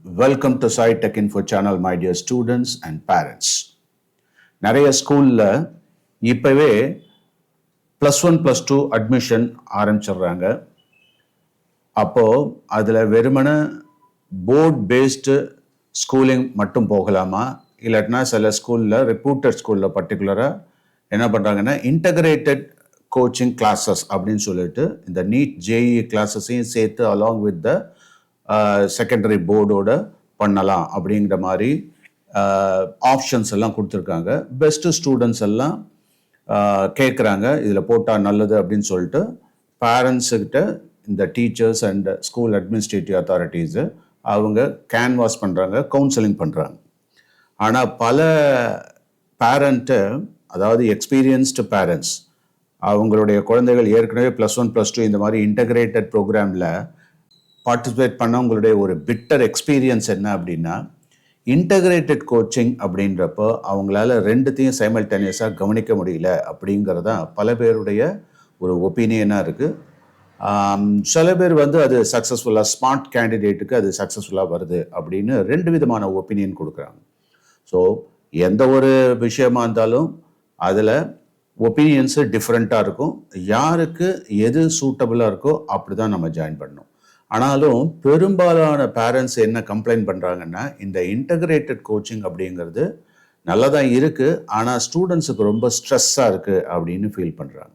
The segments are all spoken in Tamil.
Welcome to Sai Tech Info channel, my dear students and parents. நிறைய ஸ்கூலில் இப்போவே +1 +2 அட்மிஷன் ஆரம்பிச்சிடுறாங்க. அப்போது அதில் வெறுமனே போர்ட் பேஸ்டு ஸ்கூலிங் மட்டும் போகலாமா, இல்லாட்டினா சில ஸ்கூலில் ரெப்யூட்டட் ஸ்கூலில் பர்டிகுலராக என்ன பண்ணுறாங்கன்னா இன்டகிரேட்டட் கோச்சிங் கிளாஸஸ் அப்படின்னு சொல்லிட்டு இந்த நீட் ஜேஇ கிளாஸஸையும் சேர்த்து அலாங் வித் த செகண்டரி போர்டோட பண்ணலாம் அப்படிங்கிற மாதிரி ஆப்ஷன்ஸ் எல்லாம் கொடுத்துருக்காங்க. பெஸ்ட்டு ஸ்டூடெண்ட்ஸ் எல்லாம் கேட்குறாங்க இதில் போட்டால் நல்லது அப்படின்னு சொல்லிட்டு பேரண்ட்ஸுக்கிட்ட இந்த teachers and school administrative authorities அவங்க கேன்வாஸ் பண்ணுறாங்க, கவுன்சிலிங் பண்ணுறாங்க. ஆனால் பல பேரண்ட்டு, அதாவது எக்ஸ்பீரியன்ஸ்டு பேரண்ட்ஸ், அவங்களுடைய குழந்தைகள் ஏற்கனவே +1 +2 இந்த மாதிரி இன்டகிரேட்டட் ப்ரோக்ராமில் பார்ட்டிசிபேட் பண்ணவங்களுடைய ஒரு பிட்டர் எக்ஸ்பீரியன்ஸ் என்ன அப்படின்னா, இன்டகிரேட்டட் கோச்சிங் அப்படின்றப்போ அவங்களால ரெண்டுத்தையும் சைமல்டேனியஸாக கவனிக்க முடியல அப்படிங்கிறதான் பல பேருடைய ஒரு ஒப்பீனியனாக இருக்குது. சில பேர் அது சக்ஸஸ்ஃபுல்லாக ஸ்மார்ட் கேண்டிடேட்டுக்கு அது சக்ஸஸ்ஃபுல்லாக வருது அப்படின்னு ரெண்டு விதமான ஒப்பீனியன் கொடுக்குறாங்க. ஸோ எந்த ஒரு விஷயமா இருந்தாலும் அதில் ஒப்பீனியன்ஸு டிஃப்ரெண்ட்டாக இருக்கும். யாருக்கு எது சூட்டபுளாக இருக்கோ அப்படி தான் நம்ம ஜாயின் பண்ணணும். ஆனாலும் பெரும்பாலான பேரண்ட்ஸ் என்ன கம்ப்ளைண்ட் பண்ணுறாங்கன்னா, இந்த இன்டகிரேட்டட் கோச்சிங் அப்படிங்கிறது நல்லா தான் இருக்குது, ஆனால் ஸ்டூடெண்ட்ஸுக்கு ரொம்ப ஸ்ட்ரெஸ்ஸாக இருக்குது அப்படின்னு ஃபீல் பண்ணுறாங்க.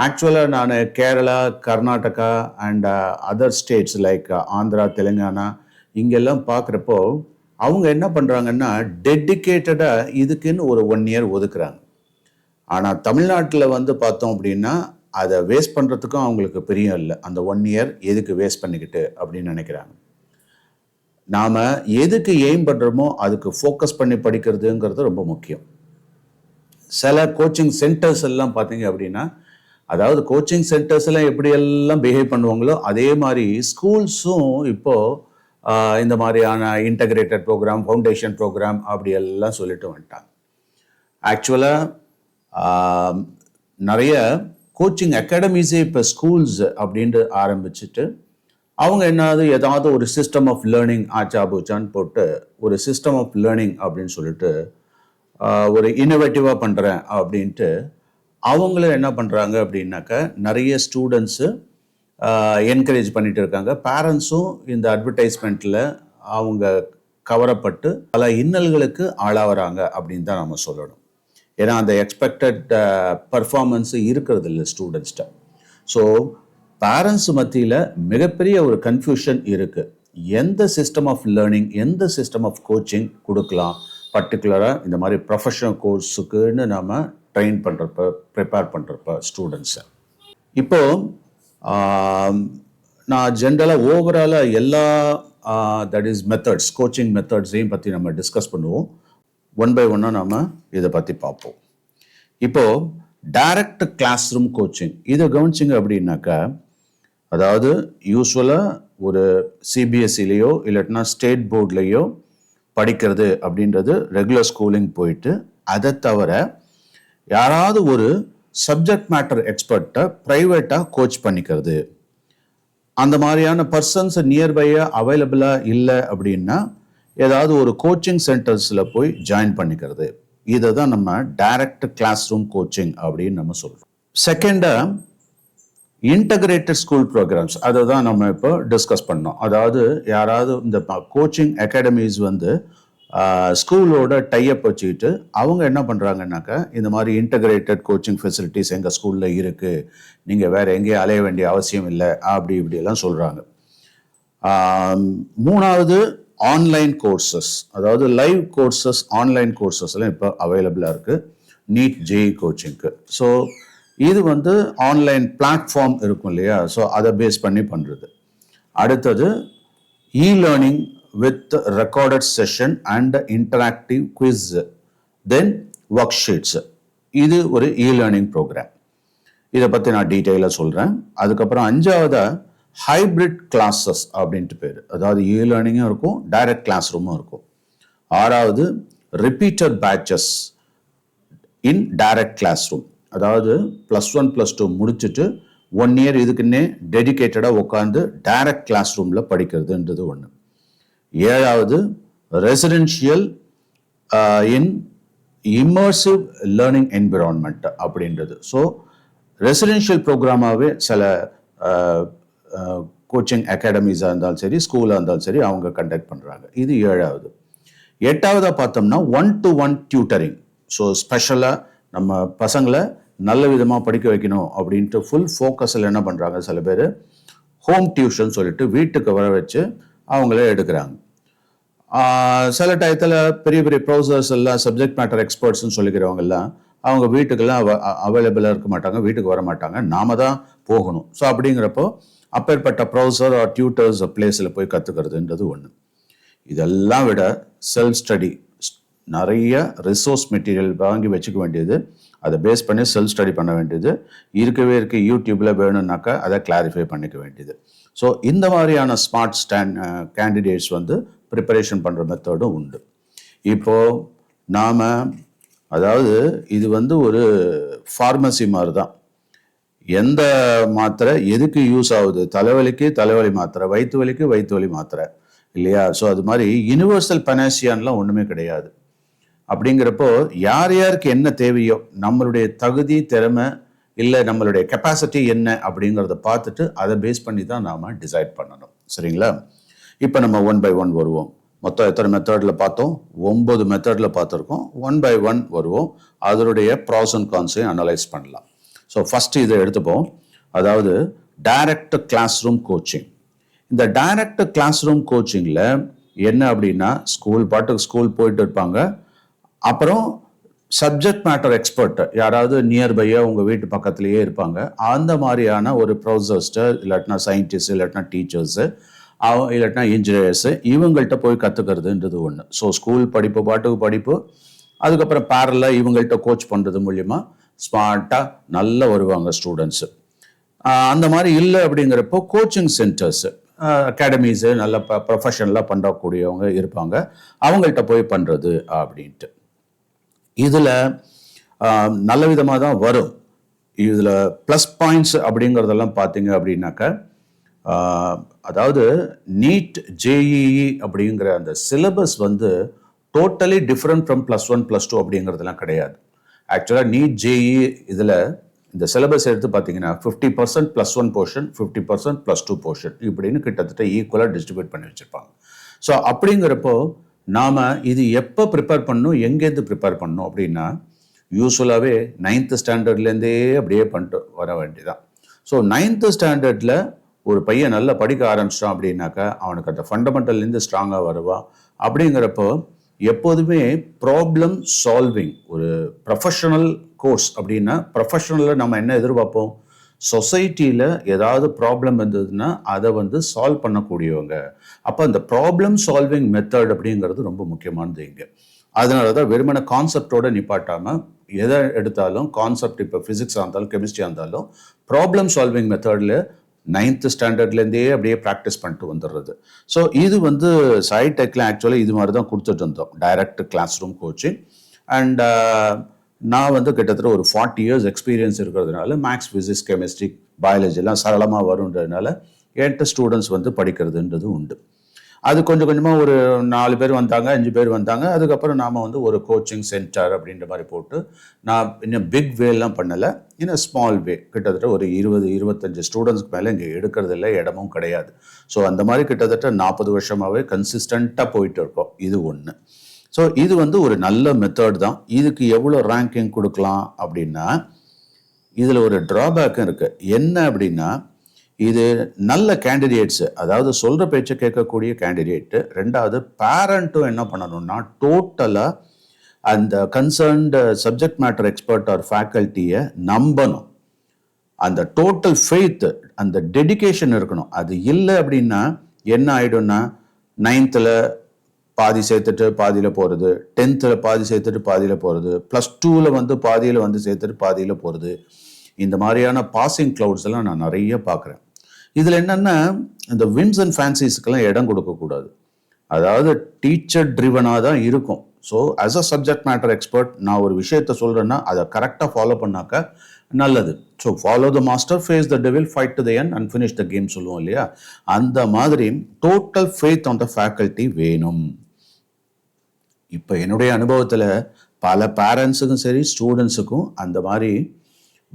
ஆக்சுவலாக நான் Kerala, Karnataka and other states like Andhra, Telangana இங்கெல்லாம் பார்க்குறப்போ அவங்க என்ன பண்ணுறாங்கன்னா டெடிக்கேட்டடாக இதுக்குன்னு ஒரு 1 இயர் ஒதுக்குறாங்க. ஆனால் தமிழ்நாட்டில் பார்த்தோம் அப்படின்னா அதை வேஸ்ட் பண்ணுறதுக்கும் அவங்களுக்கு பிரியம் இல்லை. அந்த 1 இயர் எதுக்கு வேஸ்ட் பண்ணிக்கிட்டு அப்படின்னு நினைக்கிறாங்க. நாம் எதுக்கு எய்ம் பண்ணுறோமோ அதுக்கு ஃபோக்கஸ் பண்ணி படிக்கிறதுங்கிறது ரொம்ப முக்கியம். சில கோச்சிங் சென்டர்ஸ் எல்லாம் பார்த்தீங்க அப்படின்னா, அதாவது கோச்சிங் சென்டர்ஸ் எல்லாம் எப்படியெல்லாம் பிஹேவ் பண்ணுவாங்களோ அதே மாதிரி ஸ்கூல்ஸும் இப்போது இந்த மாதிரியான இன்டகிரேட்டட் ப்ரோக்ராம், ஃபவுண்டேஷன் ப்ரோக்ராம் அப்படியெல்லாம் சொல்லிட்டு வந்துட்டாங்க. ஆக்சுவலாக நிறைய கோச்சிங் அகாடமிஸே இப்போ ஸ்கூல்ஸ் அப்படின்ட்டு ஆரம்பிச்சுட்டு அவங்க ஏதாவது ஒரு சிஸ்டம் ஆஃப் லேர்னிங் ஆச்சாபூச்சான்னு போட்டு ஒரு சிஸ்டம் ஆஃப் லேர்னிங் அப்படின்னு சொல்லிட்டு ஒரு இன்னோவேட்டிவாக பண்ணுறேன் அப்படின்ட்டு அவங்களும் என்ன பண்ணுறாங்க அப்படின்னாக்கா நிறைய ஸ்டூடெண்ட்ஸு என்கரேஜ் பண்ணிட்டு இருக்காங்க. பேரண்ட்ஸும் இந்த அட்வர்டைஸ்மெண்ட்டில் அவங்க கவரப்பட்டு பல இன்னல்களுக்கு ஆளாகிறாங்க அப்படின்னு தான் நம்ம சொல்லணும். ஏன்னா அந்த எக்ஸ்பெக்டட் பர்ஃபார்மன்ஸு இருக்கிறது இல்லை ஸ்டூடெண்ட்ஸ்கிட்ட. ஸோ பேரண்ட்ஸ் மத்தியில் மிகப்பெரிய ஒரு கன்ஃபியூஷன் இருக்குது. எந்த சிஸ்டம் ஆஃப் லேர்னிங், எந்த சிஸ்டம் ஆஃப் கோச்சிங் கொடுக்கலாம், பர்டிகுலராக இந்த மாதிரி ப்ரொஃபஷனல் கோர்ஸுக்குன்னு நம்ம ட்ரெயின் பண்ணுறப்ப, ப்ரிப்பேர் பண்ணுறப்ப ஸ்டூடெண்ட்ஸை. இப்போது நான் ஜென்ரலாக ஓவராலாக எல்லா தட் இஸ் மெத்தட்ஸ், கோச்சிங் மெத்தட்ஸையும் பற்றி நம்ம டிஸ்கஸ் பண்ணுவோம். 1 by 1 நாம் இதை பற்றி பார்ப்போம். இப்போது டைரக்ட் கிளாஸ் ரூம் கோச்சிங் இதை கவனிச்சிங்க அப்படின்னாக்கா, அதாவது யூஸ்வலாக ஒரு சிபிஎஸ்சிலேயோ இல்லாட்டினா ஸ்டேட் போர்ட்லேயோ படிக்கிறது அப்படின்றது ரெகுலர் ஸ்கூலிங் போயிட்டு, அதை தவிர யாராவது ஒரு சப்ஜெக்ட் மேட்டர் எக்ஸ்பர்ட்டை ப்ரைவேட்டாக கோச் பண்ணிக்கிறது. அந்த மாதிரியான பர்சன்ஸ் நியர்பையாக அவைலபிளாக இல்லை அப்படின்னா ஏதாவது ஒரு கோச்சிங் சென்டர்ஸில் போய் ஜாயின் பண்ணிக்கிறது. இதை தான் நம்ம டைரக்ட் கிளாஸ் ரூம் கோச்சிங் அப்படின்னு நம்ம சொல்கிறோம். செகண்டாக இன்டகிரேட்டட் ஸ்கூல் ப்ரோக்ராம்ஸ், அதை தான் நம்ம இப்போ டிஸ்கஸ் பண்ணோம். அதாவது யாராவது இந்த கோச்சிங் அகாடமிஸ் ஸ்கூலோட டைப் வச்சுக்கிட்டு அவங்க என்ன பண்ணுறாங்கன்னாக்கா, இந்த மாதிரி இன்டகிரேட்டட் கோச்சிங் ஃபெசிலிட்டிஸ் எங்கள் ஸ்கூலில் இருக்குது, நீங்கள் வேறு எங்கேயும் அலைய வேண்டிய அவசியம் இல்லை அப்படி இப்படியெல்லாம் சொல்கிறாங்க. மூணாவது ஆன்லைன் கோர்சஸ், அதாவது லைவ் கோர்சஸ், ஆன்லைன் கோர்சஸ்லாம் இப்போ அவைலபிளாக இருக்குது நீட் ஜேஇ கோச்சிங்க்கு. ஸோ இது ஆன்லைன் பிளாட்ஃபார்ம் இருக்கும் இல்லையா, ஸோ அதை பேஸ் பண்ணி பண்ணுறது. அடுத்தது learning with recorded session and interactive quiz, then work sheets. இது ஒரு லேர்னிங் ப்ரோக்ராம். இதை பற்றி நான் டீட்டெயிலாக சொல்கிறேன். அதுக்கப்புறம் 5ஆவதாக ஹைப்ரிட் கிளாஸஸ் அப்படின்ட்டு பேர், அதாவது லேர்னிங்கும் இருக்கும், டைரக்ட் கிளாஸ் ரூமும் இருக்கும். 6ஆவது repeated batches in direct class room, அதாவது +1 +2 முடிச்சுட்டு 1 இயர் இதுக்குன்னே டெடிக்கேட்டடாக உட்காந்து டைரக்ட் கிளாஸ் ரூமில் படிக்கிறதுன்றது ஒன்று. ஏழாவது ரெசிடென்ஷியல் இன் இம்மர்சிவ் லேர்னிங் என்விரான்மெண்ட் அப்படின்றது. ஸோ ரெசிடென்ஷியல் ப்ரோக்ராமாகவே சில கோச்சிங் அகாடமிஸாக இருந்தாலும் சரி, ஸ்கூலாக இருந்தாலும் சரி, அவங்க கண்டக்ட் பண்ணுறாங்க. இது ஏழாவது. எட்டாவதாக பார்த்தோம்னா 1-to-1 டியூட்டரிங். ஸோ ஸ்பெஷலாக நம்ம பசங்களை நல்ல விதமாக படிக்க வைக்கணும் அப்படின்ட்டு ஃபுல் ஃபோக்கஸில் என்ன பண்ணுறாங்க, சில பேர் ஹோம் டியூஷன் சொல்லிட்டு வீட்டுக்கு வர வச்சு அவங்களே எடுக்கிறாங்க. சில டயத்தில் பெரிய பெரிய ப்ரொஃபசர்ஸ் எல்லாம் சப்ஜெக்ட் மேட்டர் எக்ஸ்பர்ட்ஸ்ன்னு சொல்லிக்கிறவங்க எல்லாம் அவங்க வீட்டுக்கெல்லாம் அவைலபிளாக இருக்க மாட்டாங்க, வீட்டுக்கு வர மாட்டாங்க, நாம தான் போகணும். ஸோ அப்படிங்கிறப்போ அப்பேற்பட்ட ப்ரொஃபசர் ஆர் டியூட்டர்ஸ் பிளேஸில் போய் கற்றுக்கிறதுன்றது ஒன்று. இதெல்லாம் விட செல்ஃப் ஸ்டடி, நிறைய ரிசோர்ஸ் மெட்டீரியல் வாங்கி வச்சுக்க வேண்டியது, அதை பேஸ் பண்ணி செல்ஃப் ஸ்டடி பண்ண வேண்டியது, இருக்கவே இருக்க யூடியூப்பில் வேணும்னாக்கா அதை கிளாரிஃபை பண்ணிக்க வேண்டியது. ஸோ இந்த மாதிரியான ஸ்மார்ட் கேண்டிடேட்ஸ் வந்து ப்ரிப்பரேஷன் பண்ணுற மெத்தடும் உண்டு. இப்போது நாம் அதாவது இது வந்து ஒரு ஃபார்மசி மாதிரி தான். எந்த மாத்திரை எதுக்கு யூஸ் ஆகுது, தலைவலிக்கு தலைவலி மாத்திரை, வயிற்று வலிக்கு வயிற்று வலி மாத்திரை இல்லையா? ஸோ அது மாதிரி யூனிவர்சல் பனாசியான்லாம் ஒன்றுமே கிடையாது. அப்படிங்கிறப்போ யார் யாருக்கு என்ன தேவையோ, நம்மளுடைய தகுதி, திறமை, இல்லை நம்மளுடைய கெப்பாசிட்டி என்ன அப்படிங்கிறத பார்த்துட்டு அதை பேஸ் பண்ணி தான் நாம் டிசைட் பண்ணணும். சரிங்களா? இப்போ நம்ம 1/1 வருவோம். மொத்தம் எத்தனை மெத்தடில் பார்த்தோம்? 9 மெத்தடில் பார்த்துருக்கோம். 1/1 வருவோம். அதனுடைய ப்ராஸ் அண்ட் கான்ஸையும் அனலைஸ் பண்ணலாம். ஸோ ஃபஸ்ட்டு இதை எடுத்துப்போம். அதாவது டைரக்ட் கிளாஸ் ரூம் கோச்சிங். இந்த டைரக்ட் கிளாஸ் ரூம் கோச்சிங்கில் என்ன அப்படின்னா, ஸ்கூல் போயிட்டு இருப்பாங்க. அப்புறம் சப்ஜெக்ட் மேட்டர் எக்ஸ்பர்ட் யாராவது நியர்பையாக உங்கள் வீட்டு பக்கத்துலேயே இருப்பாங்க. அந்த மாதிரியான ஒரு ப்ரொஃபசர்ஸ்ட்டு, இல்லாட்டினா சயின்டிஸ்ட், இல்லாட்டினா டீச்சர்ஸு, இல்லாட்டினா இன்ஜினியர்ஸு, இவங்கள்ட்ட போய் கற்றுக்கிறதுன்றது ஒன்று. ஸோ ஸ்கூல் படிப்பு பாட்டுக்கு படிப்பு, அதுக்கப்புறம் பேரலாக இவங்கள்ட்ட கோச் பண்ணுறது மூலிமா ஸ்மார்ட்டாக நல்லா வருவாங்க ஸ்டூடெண்ட்ஸு. அந்த மாதிரி இல்லை அப்படிங்கிறப்போ கோச்சிங் சென்டர்ஸு, அகாடமிஸு நல்ல ப்ரொஃபஷனலாக பண்ணக்கூடியவங்க இருப்பாங்க, அவங்கள்ட்ட போய் பண்ணுறது அப்படின்ட்டு. இதில் நல்ல விதமாக தான் வரும். இதில் ப்ளஸ் பாயிண்ட்ஸ் அப்படிங்கிறதெல்லாம் பார்த்தீங்க அப்படின்னாக்கா, அதாவது நீட் ஜேஇஇ அப்படிங்கிற அந்த சிலபஸ் வந்து டோட்டலி டிஃப்ரெண்ட் ஃப்ரம் +1 +2 அப்படிங்கிறதுலாம் கிடையாது. ஆக்சுவலாக நீட் ஜேஇ இதில் இந்த சிலபஸ் எடுத்து பார்த்தீங்கன்னா 50% +1 போர்ஷன், 50% +2 போர்ஷன் இப்படின்னு கிட்டத்தட்ட ஈக்குவலாக டிஸ்ட்ரிபியூட் பண்ணி வச்சுருப்பாங்க. ஸோ அப்படிங்கிறப்போ நாம் இது எப்போ ப்ரிப்பேர் பண்ணணும், எங்கேருந்து ப்ரிப்பேர் பண்ணணும் அப்படின்னா, யூஸ்வலாகவே 9th ஸ்டாண்டர்ட்லேருந்தே அப்படியே பண்ணிட்டு வர வேண்டியதான். ஸோ 9th ஸ்டாண்டர்டில் ஒரு பையன் நல்லா படிக்க ஆரம்பிச்சிட்டான் அப்படின்னாக்கா அவனுக்கு அந்த ஃபண்டமெண்டல்லேருந்து ஸ்ட்ராங்காக வருவான். அப்படிங்கிறப்போ எப்போதுமே ப்ராப்ளம் சால்விங், ஒரு ப்ரொஃபஷனல் கோர்ஸ் அப்படின்னா ப்ரொஃபஷனலில் நம்ம என்ன எதிர்பார்ப்போம், சொசைட்டியில் ஏதாவது ப்ராப்ளம் இருந்ததுன்னா அதை வந்து சால்வ் பண்ணக்கூடியவங்க. அப்போ அந்த ப்ராப்ளம் சால்விங் மெத்தட் அப்படிங்கிறது ரொம்ப முக்கியமானது இங்கே. அதனால தான் வெறுமன கான்செப்டோட நிப்பாட்டாமல் எதை எடுத்தாலும் கான்செப்ட், இப்போ ஃபிசிக்ஸாக இருந்தாலும் கெமிஸ்ட்ரியாக இருந்தாலும் ப்ராப்ளம் சால்விங் மெத்தடில் 9th ஸ்டாண்டர்ட்லேருந்தே அப்படியே ப்ராக்டிஸ் பண்ணிட்டு வந்துடுறது. ஸோ இது வந்து சைடெக்கில் ஆக்சுவலாக இது மாதிரி தான் கொடுத்துட்டு இருந்தோம், direct class room coaching. And நான் வந்து கிட்டத்தட்ட ஒரு 40 years எக்ஸ்பீரியன்ஸ் இருக்கிறதுனால மேக்ஸ், ஃபிசிக்ஸ், கெமிஸ்ட்ரி, பயாலஜிலாம் சரளமாக வருன்றதுனால என்கிட்ட ஸ்டூடெண்ட்ஸ் வந்து படிக்கிறதுன்றது உண்டு. அது கொஞ்சம் கொஞ்சமாக ஒரு 4 பேர் வந்தாங்க, 5 பேர் வந்தாங்க. அதுக்கப்புறம் நாம் வந்து ஒரு கோச்சிங் சென்டர் அப்படின்ற மாதிரி போட்டு, நான் இன்னும் பிக் வேலாம் பண்ணலை, இன்னும் ஸ்மால் வே, கிட்டத்தட்ட ஒரு 20-25 ஸ்டூடெண்ட்ஸ்க்கு மேலே இங்கே எடுக்கிறதில்ல, இடமும் கிடையாது. ஸோ அந்த மாதிரி கிட்டத்தட்ட 40 வருஷமாகவே கன்சிஸ்டண்ட்டாக போயிட்டு இருக்கோம். இது ஒன்று. ஸோ இது வந்து ஒரு நல்ல மெத்தட் தான். இதுக்கு எவ்வளோ ரேங்கிங் கொடுக்கலாம் அப்படின்னா, இதில் ஒரு ட்ராபேக்கும் இருக்குது. என்ன அப்படின்னா, இது நல்ல கேண்டிடேட்ஸு, அதாவது சொல்கிற பேச்சை கேட்கக்கூடிய கேண்டிடேட்டு. ரெண்டாவது பேரண்ட்டும் என்ன பண்ணணும்னா, டோட்டலாக அந்த concerned subject matter expert or ஃபேக்கல்ட்டியை நம்பணும். அந்த டோட்டல் ஃபெய்த், அந்த டெடிகேஷன் இருக்கணும். அது இல்லை அப்படின்னா என்ன ஆகிடும்னா, 9th பாதி சேர்த்துட்டு பாதியில் போகிறது, 10th பாதி சேர்த்துட்டு பாதியில் போகிறது, +2 வந்து பாதியில் வந்து சேர்த்துட்டு பாதியில் போகிறது. இந்த மாதிரியான பாசிங் க்ளவுட்ஸ் எல்லாம் நான் நிறைய பார்க்குறேன். இதில் என்னென்னா, இந்த விம்ஸ் அண்ட் ஃபேன்சிஸ்க்கெல்லாம் இடம் கொடுக்கக்கூடாது. அதாவது டீச்சர் ட்ரிவனாக தான் இருக்கும். So as a subject matter expert நான் ஒரு விஷயத்த சொல்கிறேன்னா அதை கரெக்டாக ஃபாலோ பண்ணாக்க நல்லது. So follow the master, face the devil, fight to the end and finish the game சொல்லுவோம் இல்லையா? அந்த மாதிரி total faith on the faculty வேணும். இப்போ என்னுடைய அனுபவத்தில் பல பேரண்ட்ஸுக்கும் சரி ஸ்டூடெண்ட்ஸுக்கும் அந்த மாதிரி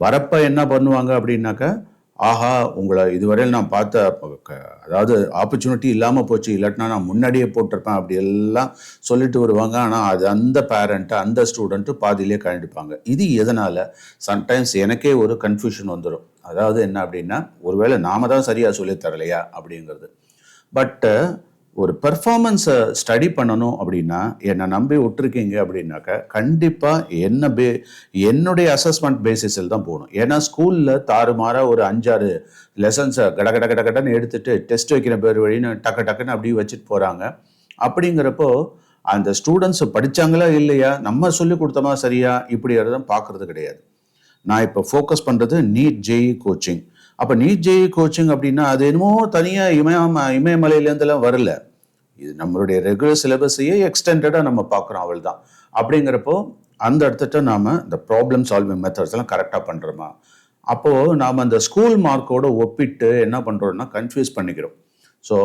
வரப்போ என்ன பண்ணுவாங்க அப்படின்னாக்கா, ஆஹா உங்களை இதுவரையில் நான் பார்த்த அதாவது ஆப்பர்ச்சுனிட்டி இல்லாமல் போச்சு, இல்லாட்டினா நான் முன்னாடியே போட்டிருப்பேன் அப்படி எல்லாம் சொல்லிட்டு வருவாங்க. ஆனால் அது அந்த பேரண்ட்டு அந்த ஸ்டூடெண்ட்டு பாதியிலே கழிப்பாங்க. இது எதனால்? சம்டைம்ஸ் எனக்கே ஒரு கன்ஃபியூஷன் வந்துடும். அதாவது என்ன அப்படின்னா, ஒருவேளை நாம தான் சரியாக சொல்லித்தரலையா அப்படிங்கிறது. பட்டு ஒரு பெர்ஃபார்மன்ஸை ஸ்டடி பண்ணணும் அப்படின்னா என்னை நம்பி விட்டுருக்கீங்க அப்படின்னாக்கா கண்டிப்பாக என்னுடைய அசஸ்மெண்ட் பேசிஸில் தான் போகணும். ஏன்னா ஸ்கூலில் தாறுமாறாக ஒரு 5-6 லெசன்ஸை கடன்னு எடுத்துகிட்டு டெஸ்ட் வைக்கிற பேர் வழின்னு டக்குன்னு அப்படியே வச்சுட்டு போகிறாங்க. அப்படிங்கிறப்போ அந்த ஸ்டூடெண்ட்ஸ் படித்தாங்களா இல்லையா, நம்ம சொல்லி கொடுத்தோமா சரியா, இப்படி தான் பார்க்குறது கிடையாது. நான் இப்போ ஃபோக்கஸ் பண்ணுறது நீட் ஜேஇ கோச்சிங். அப்போ நீட் ஜேஇ கோச்சிங் அப்படின்னா அது என்னமோ தனியாக இமயமலையிலேருந்துலாம் வரல. இது நம்மளுடைய ரெகுலர் சிலபஸையே எக்ஸ்டெண்டடாக நம்ம பார்க்குறோம், அவள் தான். அப்படிங்கிறப்போ அந்த இடத்துட்ட நாம் இந்த ப்ராப்ளம் சால்விங் மெத்தட்ஸ் எல்லாம் கரெக்டாக பண்ணுறோமா? அப்போது நாம் அந்த ஸ்கூல் மார்க்கோடு ஒப்பிட்டு என்ன பண்ணுறோம்னா கன்ஃபியூஸ் பண்ணிக்கிறோம். ஸோ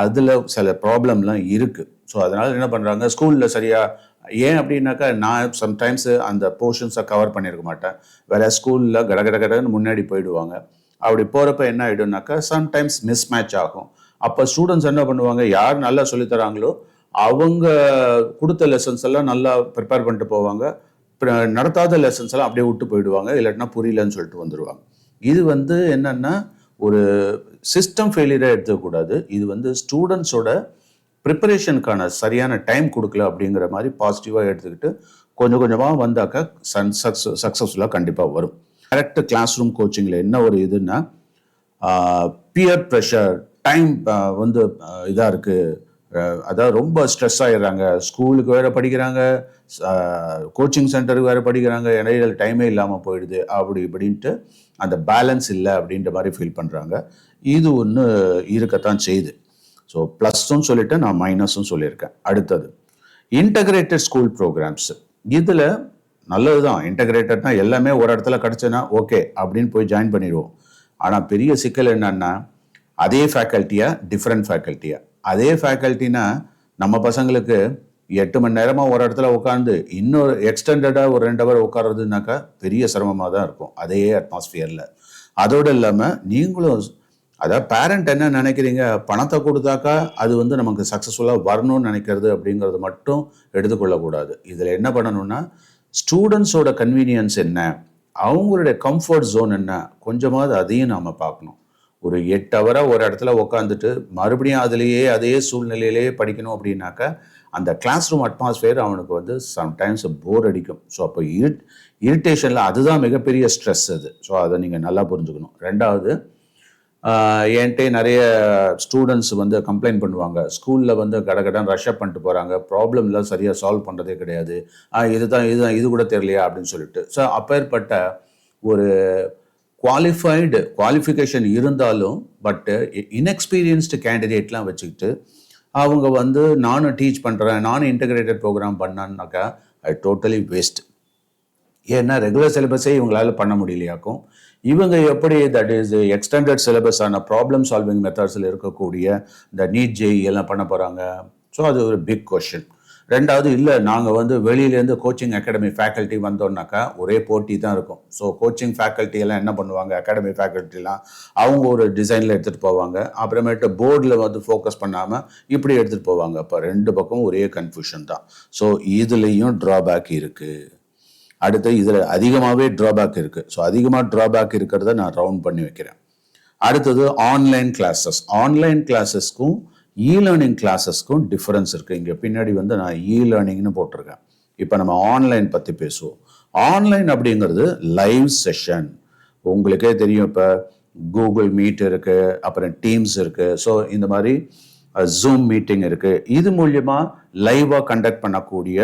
அதில் சில ப்ராப்ளம்லாம் இருக்குது. ஸோ அதனால் என்ன பண்ணுறாங்க, ஸ்கூலில் சரியாக ஏன் அப்படின்னாக்கா நான் சம்டைம்ஸ் அந்த போர்ஷன்ஸை கவர் பண்ணியிருக்க மாட்டேன். வேறு ஸ்கூலில் கடன்னு முன்னாடி போயிடுவாங்க. அப்படி போகிறப்ப என்ன ஆகிடும்னாக்கா சம்டைம்ஸ் மிஸ் மேட்ச் ஆகும். அப்போ ஸ்டூடெண்ட்ஸ் என்ன பண்ணுவாங்க, யார் நல்லா சொல்லித்தராங்களோ அவங்க கொடுத்த லெசன்ஸ் எல்லாம் நல்லா ப்ரிப்பேர் பண்ணிட்டு போவாங்க. நடத்தாத லெசன்ஸ் எல்லாம் அப்படியே விட்டு போயிடுவாங்க, இல்லாட்டினா புரியலன்னு சொல்லிட்டு வந்துடுவாங்க. இது என்னன்னா ஒரு சிஸ்டம் ஃபெயிலியராக எடுத்துக்கூடாது. இது ஸ்டூடெண்ட்ஸோட ப்ரிப்பரேஷனுக்கான சரியான டைம் கொடுக்கல அப்படிங்கிற மாதிரி பாசிட்டிவாக எடுத்துக்கிட்டு கொஞ்சம் கொஞ்சமாக வந்தாக்கா சக்ஸஸ்ஃபுல்லாக கண்டிப்பாக வரும். கரெக்ட் கிளாஸ் ரூம் கோச்சிங்கில் என்ன ஒரு இதுன்னா பியர் ப்ரெஷர், டைம் இதாக இருக்குது. அதாவது ரொம்ப ஸ்ட்ரெஸ் ஆகிடுறாங்க. ஸ்கூலுக்கு வேறு படிக்கிறாங்க, கோச்சிங் சென்டருக்கு வேறு படிக்கிறாங்க, இடையில டைமே இல்லாமல் போயிடுது. இப்படின்ட்டு அந்த பேலன்ஸ் இல்லை அப்படின்ற மாதிரி ஃபீல் பண்ணுறாங்க. இது ஒன்று இருக்கத்தான் செய்யுது. ஸோ ப்ளஸ்ஸும் சொல்லிவிட்டு நான் மைனஸும் சொல்லியிருக்கேன். அடுத்தது இன்டகிரேட்டட் ஸ்கூல் ப்ரோக்ராம்ஸ். இதில் நல்லது தான், இன்டகிரேட்டட்னா எல்லாமே ஒரு இடத்துல கிடச்சுன்னா ஓகே அப்படின்னு போய் ஜாயின் பண்ணிடுவோம். ஆனால் பெரிய சிக்கல் என்னன்னா, அதே ஃபேக்கல்ட்டியா டிஃப்ரெண்ட் ஃபேக்கல்ட்டியா? அதே ஃபேக்கல்ட்டினா நம்ம பசங்களுக்கு 8 மணி நேரமாக ஒரு இடத்துல உட்காந்து இன்னொரு எக்ஸ்டெண்டடாக ஒரு 2 ஹவர் உட்கார்றதுனாக்கா பெரிய சிரமமாக தான் இருக்கும் அதே அட்மாஸ்ஃபியரில். அதோடு இல்லாமல் நீங்களும் அதாவது பேரண்ட் என்ன நினைக்கிறீங்க, பணத்தை கொடுத்தாக்கா அது நமக்கு சக்ஸஸ்ஃபுல்லாக வரணும்னு நினைக்கிறது அப்படிங்கிறது மட்டும் எடுத்துக்கொள்ளக்கூடாது. இதில் என்ன பண்ணணும்னா ஸ்டூடெண்ட்ஸோட கன்வீனியன்ஸ் என்ன, அவங்களுடைய கம்ஃபர்ட் ஜோன் என்ன, கொஞ்சமாவது அதையும் நாம் பார்க்கணும். ஒரு 8 ஹவராக ஒரு இடத்துல உட்காந்துட்டு மறுபடியும் அதே சூழ்நிலையிலேயே படிக்கணும் அப்படின்னாக்கா அந்த கிளாஸ் ரூம் அட்மாஸ்ஃபியர் அவனுக்கு சம்டைம்ஸ் போர் அடிக்கும். ஸோ அப்போ இரிட்டேஷனில் அதுதான் மிகப்பெரிய ஸ்ட்ரெஸ் அது. ஸோ அதை நீங்கள் நல்லா புரிஞ்சுக்கணும். ரெண்டாவது, என்கிட்ட நிறைய ஸ்டூடெண்ட்ஸ் கம்ப்ளைண்ட் பண்ணுவாங்க, ஸ்கூலில் கடகடன் ரஷ்அப் பண்ணிட்டு போகிறாங்க, ப்ராப்ளம்லாம் சரியாக சால்வ் பண்ணுறதே கிடையாது, இது கூட தெரியலையா அப்படின்னு சொல்லிட்டு. ஸோ அப்பேற்பட்ட ஒரு குவாலிஃபிகேஷன் இருந்தாலும் பட்டு இன்எக்ஸ்பீரியன்ஸ்டு கேண்டிடேட்லாம் வச்சுக்கிட்டு அவங்க நானும் டீச் பண்ணுறேன், நானும் இன்டகிரேட்டட் ப்ரோக்ராம் பண்ணான்னாக்கா அது டோட்டலி வேஸ்ட். ஏன்னா ரெகுலர் சிலபஸே இவங்களால பண்ண முடியலையாக்கும். இவங்க எப்படி தட் இஸ் எக்ஸ்டெண்டட் சிலபஸான ப்ராப்ளம் சால்விங் மெத்தட்ஸில் இருக்கக்கூடிய இந்த நீட் ஜேஇ எல்லாம் பண்ண போகிறாங்க? ஸோ அது ஒரு பிக் கொஷின். ரெண்டாவது, இல்லை நாங்கள் வெளியிலேருந்து கோச்சிங் அகாடமி ஃபேக்கல்ட்டி வந்தோம்னாக்கா ஒரே போட்டி தான் இருக்கும். ஸோ கோச்சிங் ஃபேக்கல்ட்டி எல்லாம் என்ன பண்ணுவாங்க, அகாடமி ஃபேக்கல்ட்டிலாம் அவங்க ஒரு டிசைனில் எடுத்துகிட்டு போவாங்க, அப்புறமேட்டு போர்டில் ஃபோக்கஸ் பண்ணாமல் இப்படி எடுத்துகிட்டு போவாங்க. அப்போ 2 பக்கம் ஒரே கன்ஃபியூஷன் தான். ஸோ இதுலேயும் ட்ராபேக் இருக்குது. அடுத்து இதில் அதிகமாகவே ட்ராபேக் இருக்குது. ஸோ அதிகமாக ட்ராபேக் இருக்கிறத நான் ரவுண்ட் பண்ணி வைக்கிறேன். அடுத்தது ஆன்லைன் கிளாஸஸ். ஆன்லைன் கிளாஸஸ்க்கும் லேர்னிங் கிளாஸஸ்க்கும் டிஃப்ரென்ஸ் இருக்குது. இங்கே பின்னாடி நான் லேர்னிங்னு போட்டிருக்கேன். இப்போ நம்ம ஆன்லைன் பற்றி பேசுவோம். ஆன்லைன் அப்படிங்கிறது லைவ் செஷன். உங்களுக்கே தெரியும், இப்போ கூகுள் மீட் இருக்குது, அப்புறம் டீம்ஸ் இருக்குது. ஸோ இந்த மாதிரி ஜூம் மீட்டிங் இருக்குது. இது மூலியமாக லைவாக கண்டக்ட் பண்ணக்கூடிய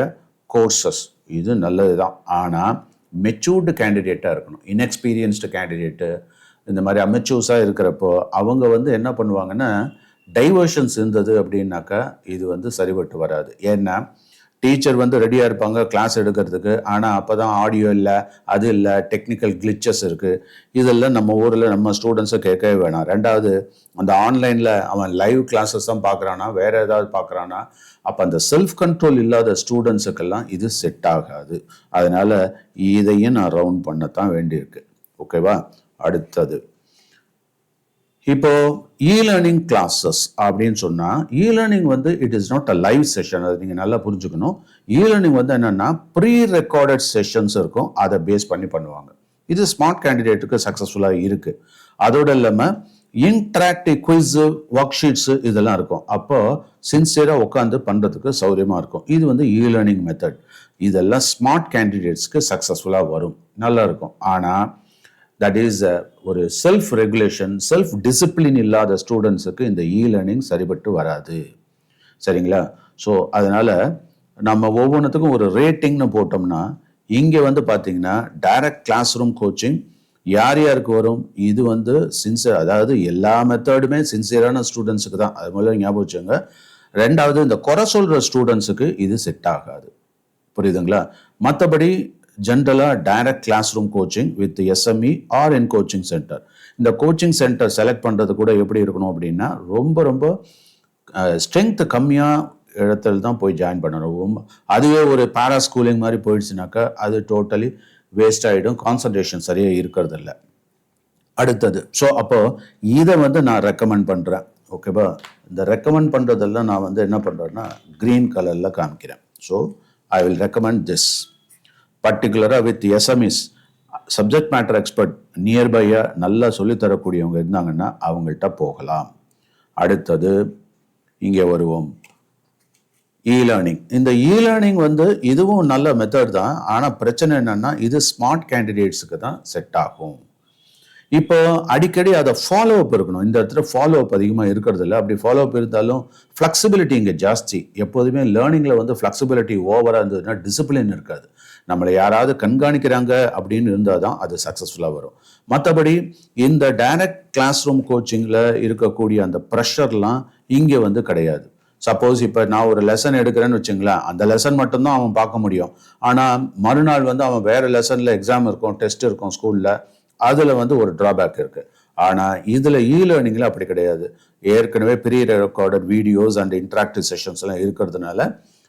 கோர்சஸ். இது நல்லது தான். ஆனால் மெச்சூர்டு கேண்டிடேட்டாக இருக்கணும். இன்எக்ஸ்பீரியன்ஸ்டு கேண்டிடேட்டு இந்த மாதிரி அமெச்சூர்ஸாக இருக்கிறப்போ அவங்க என்ன பண்ணுவாங்கன்னா டைவர்ஷன்ஸ் இருந்தது அப்படின்னாக்கா இது சரிபட்டு வராது. ஏன்னா டீச்சர் வந்து ரெடியாக இருப்பாங்க கிளாஸ் எடுக்கிறதுக்கு, ஆனால் அப்போ தான் ஆடியோ இல்லை, அது இல்லை, டெக்னிக்கல் கிளிச்சஸ் இருக்குது. இதெல்லாம் நம்ம ஊரில் நம்ம ஸ்டூடெண்ட்ஸை கேட்கவே வேணாம். ரெண்டாவது, அந்த ஆன்லைனில் அவன் லைவ் கிளாஸஸ் தான் பார்க்குறானா, வேறு ஏதாவது பார்க்குறானா, அப்போ அந்த செல்ஃப் கண்ட்ரோல் இல்லாத ஸ்டூடெண்ட்ஸுக்கெல்லாம் இது செட் ஆகாது. அதனால் இதையும் நான் ரவுண்ட் பண்ணத்தான் வேண்டியிருக்கு. ஓகேவா? அடுத்தது, இப்போ லேர்னிங் கிளாஸஸ் அப்படின்னு சொன்னா, லேர்னிங் வந்து it is not a live session. அதை நீங்க நல்லா புரிஞ்சுக்கணும். லேர்னிங் வந்து என்னன்னா ப்ரீ ரெக்கார்டட் செஷன்ஸ் இருக்கும், அதை பேஸ் பண்ணி பண்ணுவாங்க. இது ஸ்மார்ட் கேண்டிடேட்டுக்கு சக்சஸ்ஃபுல்லா இருக்கு. அதோட இல்லாம இன்டராக்டிவ் குவிஸ், ஒர்க் ஷீட்ஸ் இதெல்லாம் இருக்கும். அப்போ சின்சியரா உட்காந்து பண்றதுக்கு சௌரியமா இருக்கும். இது வந்து லேர்னிங் மெத்தட். இதெல்லாம் ஸ்மார்ட் கேண்டிடேட்ஸ்க்கு சக்சஸ்ஃபுல்லா வரும், நல்லா இருக்கும். ஆனா தட் இஸ் ஒரு செல்ஃப் ரெகுலேஷன், செல்ஃப் டிசிப்ளின் இல்லாத ஸ்டூடெண்ட்ஸுக்கு இந்த லேர்னிங் சரிபட்டு வராது. சரிங்களா? ஸோ அதனால நம்ம ஒவ்வொன்றுத்துக்கும் ஒரு ரேட்டிங்னு போட்டோம்னா, இங்கே வந்து பார்த்தீங்கன்னா டைரக்ட் கிளாஸ் ரூம் கோச்சிங் யார் யாருக்கு வரும்? இது வந்து சின்சியர், அதாவது எல்லா மெத்தடுமே சின்சியரான ஸ்டூடெண்ட்ஸுக்கு தான். அது முதல்ல ஞாபகம் வச்சுங்க. ரெண்டாவது, இந்த குறை சொல்கிற ஸ்டூடெண்ட்ஸுக்கு இது செட் ஆகாது. புரியுதுங்களா? மற்றபடி ஜென்ரலாக direct class room coaching with SME or in coaching centre. இந்த கோச்சிங் சென்டர் செலக்ட் பண்ணுறது கூட எப்படி இருக்கணும் அப்படின்னா, ரொம்ப ரொம்ப ஸ்ட்ரென்த் கம்மியாக இடத்துல தான் போய் ஜாயின் பண்ணணும். அதுவே ஒரு பேரா ஸ்கூலிங் மாதிரி போயிடுச்சுனாக்கா அது டோட்டலி வேஸ்ட் ஆகிடும், கான்சன்ட்ரேஷன் சரியாக இருக்கிறது இல்லை. அடுத்தது, ஸோ அப்போது இதை வந்து நான் ரெக்கமெண்ட் பண்ணுறேன். ஓகேவா? இந்த ரெக்கமெண்ட் பண்ணுறதெல்லாம் நான் வந்து என்ன பண்ணுறேன்னா க்ரீன் கலரில் காமிக்கிறேன். So I will recommend this பர்டிகுலராக with SMEs, subject matter expert நியர்பையாக நல்லா சொல்லித்தரக்கூடியவங்க இருந்தாங்கன்னா அவங்கள்ட்ட போகலாம். அடுத்தது இங்கே வருவோம், லேர்னிங். இந்த லேர்னிங் வந்து இதுவும் நல்ல மெத்தட் தான். ஆனால் பிரச்சனை என்னன்னா இது ஸ்மார்ட் கேண்டிடேட்ஸுக்கு தான் செட் ஆகும். இப்போ அடிக்கடி அதை ஃபாலோ அப் இருக்கணும். இந்த இடத்துல ஃபாலோ அப் அதிகமாக இருக்கிறது இல்லை. அப்படி ஃபாலோ அப் இருந்தாலும் ஃப்ளெக்சிபிலிட்டி இங்கே ஜாஸ்தி. எப்போதுமே லேர்னிங்கில் வந்து ஃப்ளெக்சிபிலிட்டி ஓவராக இருந்ததுன்னா டிசிப்ளின் இருக்காது. நம்மளை யாராவது கண்காணிக்கிறாங்க அப்படின்னு இருந்தால் தான் அது சக்ஸஸ்ஃபுல்லாக வரும். மற்றபடி இந்த டைரக்ட் கிளாஸ் ரூம் கோச்சிங்கில் இருக்கக்கூடிய அந்த ப்ரெஷர்லாம் இங்கே வந்து கிடையாது. சப்போஸ் இப்போ நான் ஒரு லெசன் எடுக்கிறேன்னு வச்சுங்களேன், அந்த லெசன் மட்டும்தான் அவன் பார்க்க முடியும். ஆனால் மறுநாள் வந்து அவன் வேறு லெசனில் எக்ஸாம் இருக்கும், டெஸ்ட் இருக்கும் ஸ்கூலில், அதில் வந்து ஒரு ட்ராபேக் இருக்குது. ஆனால் இதில் லேர்னிங்கில் அப்படி கிடையாது. ஏற்கனவே pre recorded videos and interactive sessions எல்லாம் இருக்கிறதுனால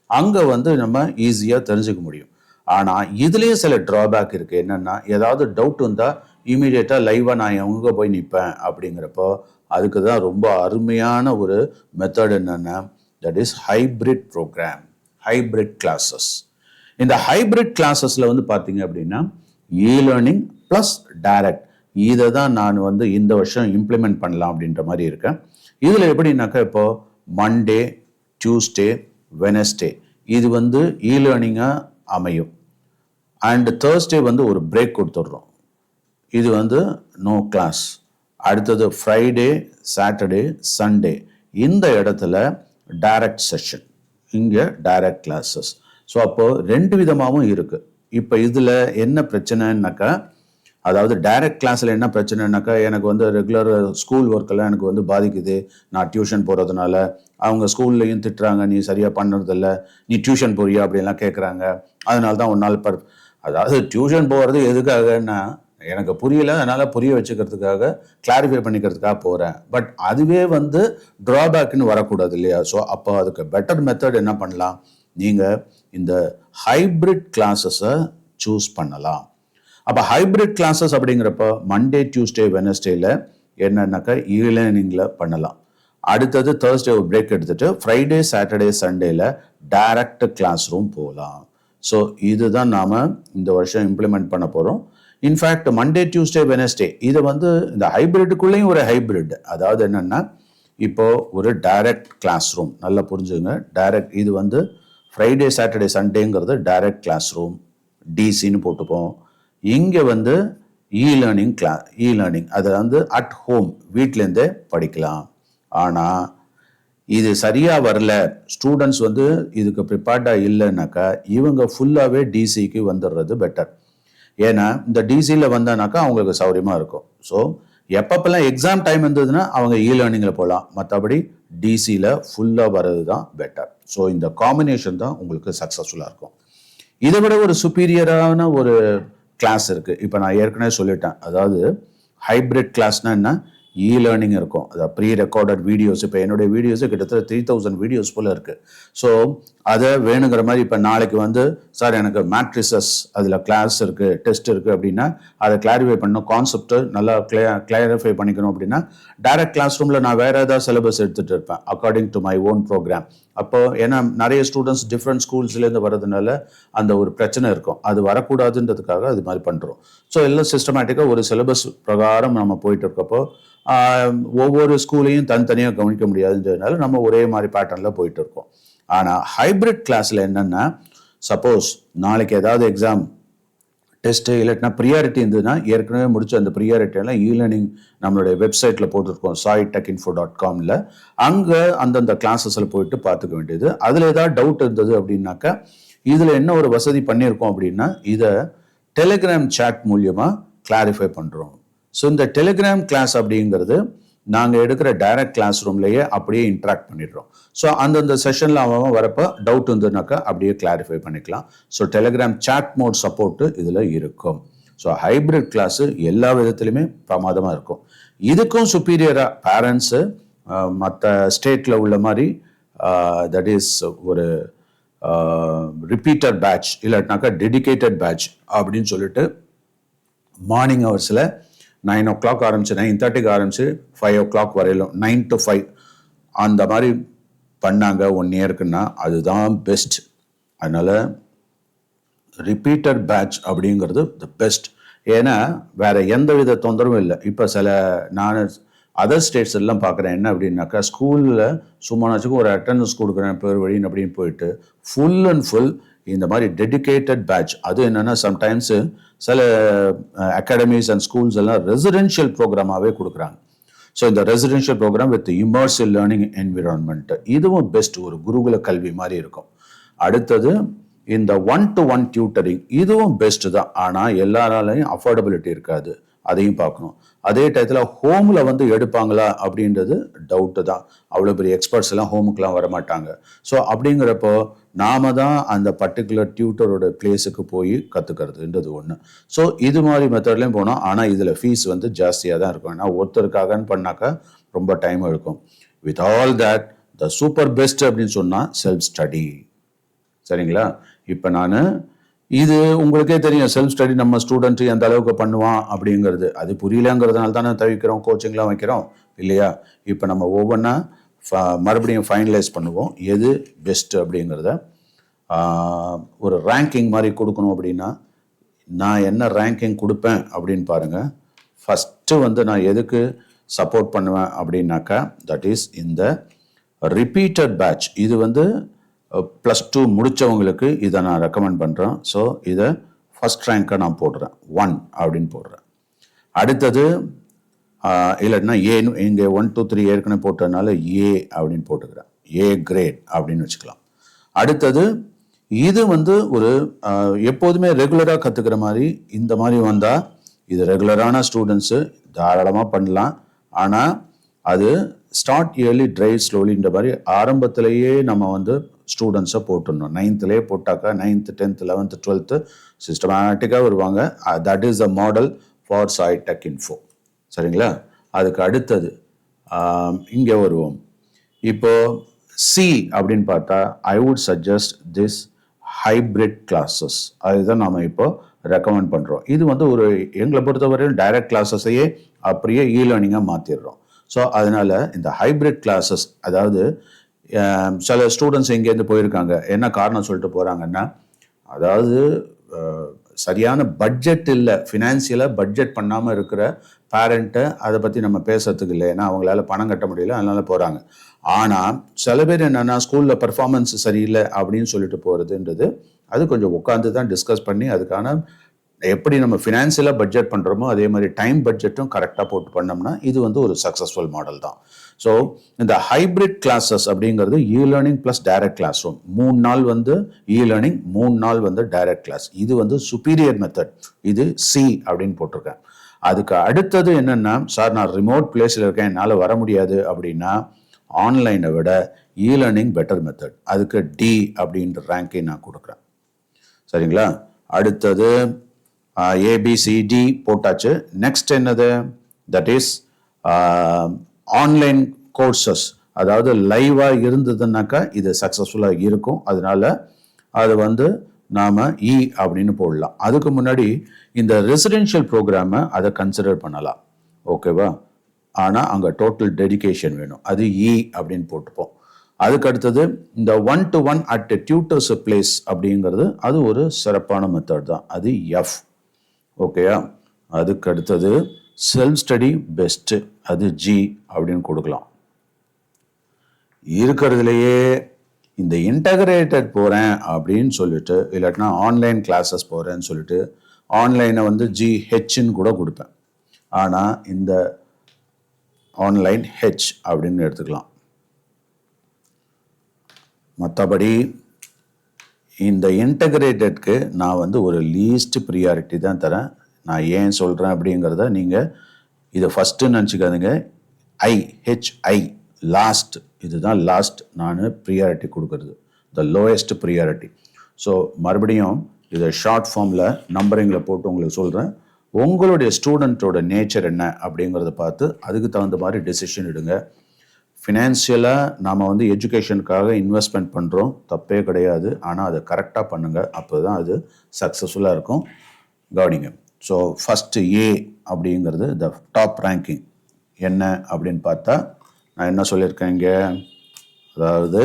அங்கே வந்து நம்ம ஈஸியாக தெரிஞ்சுக்க முடியும். ஆனால் இதுலேயும் சில ட்ராபேக் இருக்குது. என்னென்னா, ஏதாவது டவுட் வந்தால் இமீடியட்டாக லைவாக நான் எங்கே போய் நிற்பேன் அப்படிங்கிறப்போ அதுக்கு தான் ரொம்ப அருமையான ஒரு மெத்தட் என்னென்னா, that is hybrid programme, hybrid classes. இந்த ஹைப்ரிட் கிளாஸஸில் வந்து பார்த்தீங்க அப்படின்னா லேர்னிங் ப்ளஸ் டைரக்ட், இதை தான் நான் வந்து இந்த வருஷம் இம்ப்ளிமெண்ட் பண்ணலாம் அப்படின்ற மாதிரி இருக்கேன். இதில் எப்படின்னாக்கா, இப்போது மண்டே, டியூஸ்டே, வெனஸ்டே இது வந்து லேர்னிங்காக அமையும். அண்ட் தேர்ஸ்டே வந்து ஒரு பிரேக் கொடுத்துட்றோம், இது வந்து நோ கிளாஸ். அடுத்தது ஃப்ரைடே, சாட்டர்டே, சண்டே இந்த இடத்துல டைரக்ட் செஷன், இங்கே டைரக்ட் கிளாஸஸ். ஸோ அப்போது ரெண்டு விதமாகவும் இருக்குது. இப்போ இதில் என்ன பிரச்சனைனாக்கா, அதாவது டைரக்ட் கிளாஸில் என்ன பிரச்சனைனாக்கா, எனக்கு வந்து ரெகுலர் ஸ்கூல் ஒர்க்கெல்லாம் எனக்கு வந்து பாதிக்குது. நான் டியூஷன் போகிறதுனால அவங்க ஸ்கூல்லையும் திட்டுறாங்க, நீ சரியாக பண்ணுறதில்ல, நீ டியூஷன் போறியா அப்படின்லாம் கேட்குறாங்க. அதனால தான் ஒரு நாள் அதாவது டியூஷன் போகிறது எதுக்காகன்னா, எனக்கு புரியலை, அதனால் புரிய வச்சுக்கிறதுக்காக, கிளாரிஃபை பண்ணிக்கிறதுக்காக போகிறேன். பட் அதுவே வந்து ட்ராபேக்னு வரக்கூடாது இல்லையா? ஸோ அப்போ அதுக்கு பெட்டர் மெத்தட் என்ன பண்ணலாம், நீங்கள் இந்த ஹைப்ரிட் கிளாஸஸை சூஸ் பண்ணலாம். அப்போ ஹைப்ரிட் கிளாஸஸ் அப்படிங்கிறப்ப மண்டே, டியூஸ்டே, வெனஸ்டேல என்னன்னாக்கா லேர்னிங்கில் பண்ணலாம். அடுத்தது தேர்ஸ்டே ஒரு பிரேக் எடுத்துகிட்டு ஃப்ரைடே, சாட்டர்டே, சண்டேல டைரக்ட் கிளாஸ் ரூம் போகலாம். ஸோ இதுதான் நாம் இந்த வருஷம் இம்ப்ளிமெண்ட் பண்ண போகிறோம். இன்ஃபேக்ட் மண்டே, டியூஸ்டே, வெனஸ்டே இது வந்து இந்த ஹைப்ரிட்டுக்குள்ளேயும் ஒரு ஹைப்ரிட். அதாவது என்னென்னா, இப்போது ஒரு டைரக்ட் கிளாஸ் ரூம், நல்லா புரிஞ்சுங்க. டைரக்ட் இது வந்து ஃப்ரைடே, சாட்டர்டே, சண்டேங்கிறது டைரக்ட் கிளாஸ் ரூம், டிசின்னு போட்டுப்போம். இங்கே வந்து லேர்னிங் அதை வந்து அட் ஹோம், வீட்டிலேருந்தே படிக்கலாம். ஆனால் இது சரியாக வரல, ஸ்டூடெண்ட்ஸ் வந்து இதுக்கு ப்ரிப்பேர்டாக இல்லைன்னாக்கா இவங்க ஃபுல்லாகவே டிசிக்கு வந்துடுறது பெட்டர். ஏன்னா இந்த டிசியில் வந்தானாக்கா அவங்களுக்கு சௌரியமாக இருக்கும். ஸோ எப்பப்பெல்லாம் எக்ஸாம் டைம் இருந்ததுன்னா அவங்க லேர்னிங்கில் போகலாம். மற்றபடி டிசியில் ஃபுல்லாக வர்றது தான் பெட்டர். ஸோ இந்த காம்பினேஷன் தான் உங்களுக்கு சக்ஸஸ்ஃபுல்லாக இருக்கும். இதை விட ஒரு சுப்பீரியரான ஒரு கிளாஸ் இருக்குது. இப்போ நான் ஏற்கனவே சொல்லிட்டேன். அதாவது ஹைப்ரிட் கிளாஸ்னால் என்ன, லேர்னிங் இருக்கும். அதாவது ப்ரீ ரெக்கார்டட் வீடியோஸ். இப்போ என்னுடைய வீடியோஸு கிட்டத்தட்ட 3000 வீடியோஸ் போல் இருக்குது. ஸோ அதை வேணுங்கிற மாதிரி இப்போ நாளைக்கு வந்து சார் எனக்கு மேட்ரிசஸ் அதில் கிளாஸ் இருக்குது, டெஸ்ட் இருக்குது அப்படின்னா அதை கிளாரிஃபை பண்ணணும், கான்செப்ட்டு நல்லா கிளாரிஃபை பண்ணிக்கணும் அப்படின்னா டைரக்ட் கிளாஸ் ரூமில் நான் வேறு ஏதாவது சிலபஸ் எடுத்துகிட்டு இருப்பேன் according to my own programme. அப்போ ஏன்னா நிறைய ஸ்டூடெண்ட்ஸ் டிஃப்ரெண்ட் ஸ்கூல்ஸ்லேருந்து வர்றதுனால அந்த ஒரு பிரச்சனை இருக்கும். அது வரக்கூடாதுன்றதுக்காக அது மாதிரி பண்ணுறோம். ஸோ எல்லாம் சிஸ்டமேட்டிக்காக ஒரு சிலபஸ் பிரகாரம் நம்ம போயிட்டு இருக்கப்போ ஒவ்வொரு ஸ்கூலையும் தனித்தனியாக கவனிக்க முடியாதுன்றதுனால நம்ம ஒரே மாதிரி பேட்டர்னில் போயிட்டு இருக்கோம். ஆனால் ஹைப்ரிட் கிளாஸில் என்னென்னா, சப்போஸ் நாளைக்கு ஏதாவது எக்ஸாம் டெஸ்ட்டு இல்லாட்டினா ப்ரியாரிட்டி இருந்ததுன்னா ஏற்கனவே முடிச்ச அந்த ப்ரியாரிட்டியெல்லாம் லேர்னிங் நம்மளுடைய வெப்சைட்டில் போட்டிருக்கோம் saitechinfo.comல. அங்கே அந்தந்த கிளாஸஸில் போயிட்டு பார்த்துக்க வேண்டியது. அதில் ஏதாவது டவுட் இருந்தது அப்படின்னாக்கா இதில் என்ன ஒரு வசதி பண்ணியிருக்கோம் அப்படின்னா இதை டெலிகிராம் சாட் மூலியமாக கிளாரிஃபை பண்ணுறோம். ஸோ இந்த டெலிகிராம் கிளாஸ் அப்படிங்கிறது நாங்கள் எடுக்கிற டைரக்ட் கிளாஸ் ரூம்லேயே அப்படியே இன்ட்ராக்ட் பண்ணிடுறோம். ஸோ அந்தந்த செஷனில் அவன் வரப்போ டவுட் இருந்ததுனாக்கா அப்படியே கிளாரிஃபை பண்ணிக்கலாம். So Telegram chat mode support இதில் இருக்கும். ஸோ ஹைப்ரிட் கிளாஸு எல்லா விதத்துலையுமே பிரமாதமாக இருக்கும். இதுக்கும் சுப்பீரியராக பேரண்ட்ஸு மற்ற ஸ்டேட்டில் உள்ள மாதிரி தட் இஸ் ஒரு ரிப்பீட்டர் பேட்ச் இல்லாட்டினாக்கா டெடிகேட்டட் பேட்ச் அப்படின்னு சொல்லிட்டு மார்னிங் ஹவர்ஸில் 9 o'clock ஆரம்பிச்சு 9:30 ஆரம்பிச்சு 5 o'clock வரையிலும் 9 to 5 அந்த மாதிரி பண்ணாங்க 1 yearக்குன்னா அதுதான் பெஸ்ட். அதனால் ரிப்பீட்டட் பேட்ச் அப்படிங்கிறது த பெஸ்ட். ஏன்னா வேறு எந்த வித தொந்தரவும் இல்லை. இப்போ நான் அதர் ஸ்டேட்ஸ் எல்லாம் பார்க்குறேன் என்ன அப்படின்னாக்கா ஸ்கூலில் சும்மானாச்சுக்கும் ஒரு அட்டண்டன்ஸ் கொடுக்குறேன் பேர் வழி அப்படின்னு போயிட்டு ஃபுல் அண்ட் ஃபுல் இந்த மாதிரி டெடிகேட்டட் பேட்ச். அது என்னென்னா சம்டைம்ஸு சில அகாடமிஸ் அண்ட் ஸ்கூல்ஸ் எல்லாம் ரெசிடென்ஷியல் ப்ரோக்ராமாகவே கொடுக்குறாங்க. ஸோ இந்த residential programme with immersive learning environment இதுவும் பெஸ்ட், ஒரு குருகுல கல்வி மாதிரி இருக்கும். அடுத்தது இந்த 1-to-1 டியூட்டரிங் இதுவும் பெஸ்ட் தான். ஆனால் எல்லாராலையும் அஃபோர்டபிலிட்டி இருக்காது, அதையும் பார்க்கணும். அதே டயத்தில் ஹோமில் வந்து எடுப்பாங்களா அப்படின்றது டவுட்டு தான். அவ்வளோ பெரிய எக்ஸ்பர்ட்ஸ் எல்லாம் ஹோமுக்கெலாம் வரமாட்டாங்க. ஸோ அப்படிங்கிறப்போ நாம தான் அந்த பர்டிகுலர் டியூட்டரோட பிளேஸுக்கு போய் கற்றுக்கிறதுன்றது ஒன்று. ஸோ இது மாதிரி மெத்தட்லேயும் போனோம். ஆனால் இதில் ஃபீஸ் வந்து ஜாஸ்தியாக தான் இருக்கும். ஏன்னா ஒருத்தருக்காகன்னு பண்ணாக்கா ரொம்ப டைம் எடுக்கும். With all that the super best அப்படின்னு சொன்னால் செல்ஃப் ஸ்டடி. சரிங்களா? இப்போ நான் இது உங்களுக்கே தெரியும், செல்ஃப் ஸ்டடி நம்ம ஸ்டூடெண்ட்டு எந்த அளவுக்கு பண்ணுவான் அப்படிங்கிறது. அது புரியலங்கிறதுனால தானே தவிக்கிறோம், கோச்சிங்லாம் வைக்கிறோம் இல்லையா? இப்போ நம்ம ஒவ்வொன்றா மறுபடியும் ஃபைனலைஸ் பண்ணுவோம் எது பெஸ்ட்டு அப்படிங்கிறத. ஒரு ரேங்கிங் மாதிரி கொடுக்கணும் அப்படின்னா நான் என்ன ரேங்கிங் கொடுப்பேன் அப்படின்னு பாருங்கள். ஃபஸ்ட்டு வந்து நான் எதுக்கு சப்போர்ட் பண்ணுவேன் அப்படின்னாக்கா தட் இஸ் இந்த ரிப்பீட்டட் பேட்ச். இது வந்து +2 முடித்தவங்களுக்கு இதை நான் ரெக்கமெண்ட் பண்ணுறேன். ஸோ இதை ஃபஸ்ட் ரேங்காக நான் போடுறேன், 1 அப்படின்னு போடுறேன். அடுத்தது இல்லைன்னா இங்கே 1, 2, 3 ஏற்கனவே போட்டதுனால ஏ அப்படின்னு போட்டுக்கிறேன், ஏ கிரேட் அப்படின்னு வச்சுக்கலாம். அடுத்தது இது வந்து ஒரு எப்போதுமே ரெகுலராக கற்றுக்கிற மாதிரி இந்த மாதிரி வந்தால் இது ரெகுலரான ஸ்டூடெண்ட்ஸு தாராளமாக பண்ணலாம். ஆனால் அது ஸ்டார்ட் இயர்லி ட்ரைவ் ஸ்லோலின்ற மாதிரி ஆரம்பத்திலேயே நம்ம வந்து ஸ்டூடெண்ட்ஸை போட்டுடணும். 9th போட்டாக்கா 9th, 10th, 11th, 12th சிஸ்டமேட்டிக்காக வருவாங்க. That is the model for saitechinfo. சரிங்களா? அதுக்கு அடுத்தது இங்கே வருவோம். இப்போ சி அப்படின்னு பார்த்தா I would suggest this hybrid classes. அதுதான் நாம் இப்போ ரெக்கமெண்ட் பண்ணுறோம். இது வந்து ஒரு எங்களை பொறுத்தவரையும் டைரக்ட் கிளாஸஸையே அப்படியே லேர்னிங்காக மாற்றிடுறோம். ஸோ அதனால் இந்த ஹைப்ரிட் கிளாஸஸ், அதாவது சில ஸ்டூடெண்ட்ஸ் எங்கேருந்து போயிருக்காங்க, என்ன காரணம் சொல்லிட்டு போகிறாங்கன்னா, அதாவது சரியான பட்ஜெட் இல்லை, ஃபினான்சியலாக பட்ஜெட் பண்ணாமல் இருக்கிற பேரண்ட்டை அதை பற்றி நம்ம பேசுறதுக்கு இல்லை. ஏன்னா அவங்களால பணம் கட்ட முடியல, அதனால போகிறாங்க. ஆனால் சில பேர் என்னென்னா ஸ்கூலில் பர்ஃபார்மன்ஸ் சரியில்லை அப்படின்னு சொல்லிட்டு போகிறதுன்றது அது கொஞ்சம் உட்காந்து தான் டிஸ்கஸ் பண்ணி அதுக்கான எப்படி நம்ம ஃபினான்சியலாக பட்ஜெட் பண்ணுறோமோ அதே மாதிரி டைம் பட்ஜெட்டும் கரெக்டாக போட்டு பண்ணோம்னா இது வந்து ஒரு சக்ஸஸ்ஃபுல் மாடல் தான். ஸோ இந்த ஹைப்ரிட் கிளாஸஸ் அப்படிங்கிறது learning plus direct class room. 3 நாள் வந்து லேர்னிங், 3 நாள் வந்து டைரக்ட் கிளாஸ். இது வந்து சுப்பீரியர் மெத்தட். இது சி அப்படின்னு போட்டிருக்கேன். அதுக்கு அடுத்தது என்னென்னா, சார் நான் ரிமோட் பிளேஸில் இருக்கேன், என்னால் வர முடியாது அப்படின்னா ஆன்லைனை விட இ-லேர்னிங் பெட்டர் மெத்தட். அதுக்கு டி அப்படின்ற ரேங்கை நான் கொடுக்குறேன். சரிங்களா? அடுத்தது ஏபிசிடி போட்டாச்சு. நெக்ஸ்ட் என்னது? That is online courses. அதாவது லைவாக இருந்ததுன்னாக்கா இது சக்ஸஸ்ஃபுல்லாக இருக்கும். அதனால அது நாம் இ அப்படின்னு போடலாம். அதுக்கு முன்னாடி இந்த ரெசிடென்ஷியல் ப்ரோக்ராமை அதை கன்சிடர் பண்ணலாம். ஓகேவா? ஆனால் அங்கே டோட்டல் டெடிகேஷன் வேணும். அது இ அப்படின்னு போட்டுப்போம். அதுக்கு அடுத்தது இந்த 1-to-1 அட் டியூட்டர்ஸ் பிளேஸ் அப்படிங்கிறது அது ஒரு சிறப்பான மெத்தட் தான். அது எஃப். ஓகேயா? அதுக்கு அடுத்தது செல்ஃப் ஸ்டடி பெஸ்ட்டு, அது ஜி அப்படின்னு கொடுக்கலாம். இருக்கிறதுலையே இந்த இன்டகிரேட்டட் போகிறேன் அப்படின்னு சொல்லிட்டு, இல்லாட்டினா ஆன்லைன் கிளாஸஸ் போகிறேன்னு சொல்லிட்டு ஆன்லைனை ஜிஹெச்ன்னு கூட கொடுப்பேன். ஆனால் இந்த ஆன்லைன் ஹெச் அப்படின்னு எடுத்துக்கலாம். மற்றபடி இந்த இன்டகிரேட்டட்க்கு நான் ஒரு லீஸ்ட் ப்ரியாரிட்டி தான் தரேன். நான் ஏன் சொல்கிறேன் அப்படிங்கிறத நீங்கள் இதை ஃபஸ்ட்டுன்னு நினச்சிக்காதுங்க. ஐஹெச்ஐ லாஸ்ட், இதுதான் லாஸ்ட் நான் ப்ரியாரிட்டி கொடுக்கறது, த லோயஸ்ட் ப்ரியாரிட்டி. ஸோ மறுபடியும் இதை ஷார்ட் ஃபார்மில் நம்பரிங்கில் போட்டு உங்களுக்கு சொல்கிறேன். உங்களுடைய ஸ்டூடெண்ட்டோட நேச்சர் என்ன அப்படிங்கிறத பார்த்து அதுக்கு தகுந்த மாதிரி டெசிஷன் எடுங்க. ஃபினான்ஷியலாக நாம் எஜுகேஷனுக்காக இன்வெஸ்ட்மெண்ட் பண்ணுறோம், தப்பே கிடையாது. ஆனால் அதை கரெக்டாக பண்ணுங்கள், அப்போ தான் அது சக்ஸஸ்ஃபுல்லாக இருக்கும். கவனிங்க. ஸோ ஃபஸ்ட்டு ஏ அப்படிங்கிறது த டாப் ரேங்கிங் என்ன அப்படின்னு பார்த்தா நான் என்ன சொல்லியிருக்கேன் இங்கே, அதாவது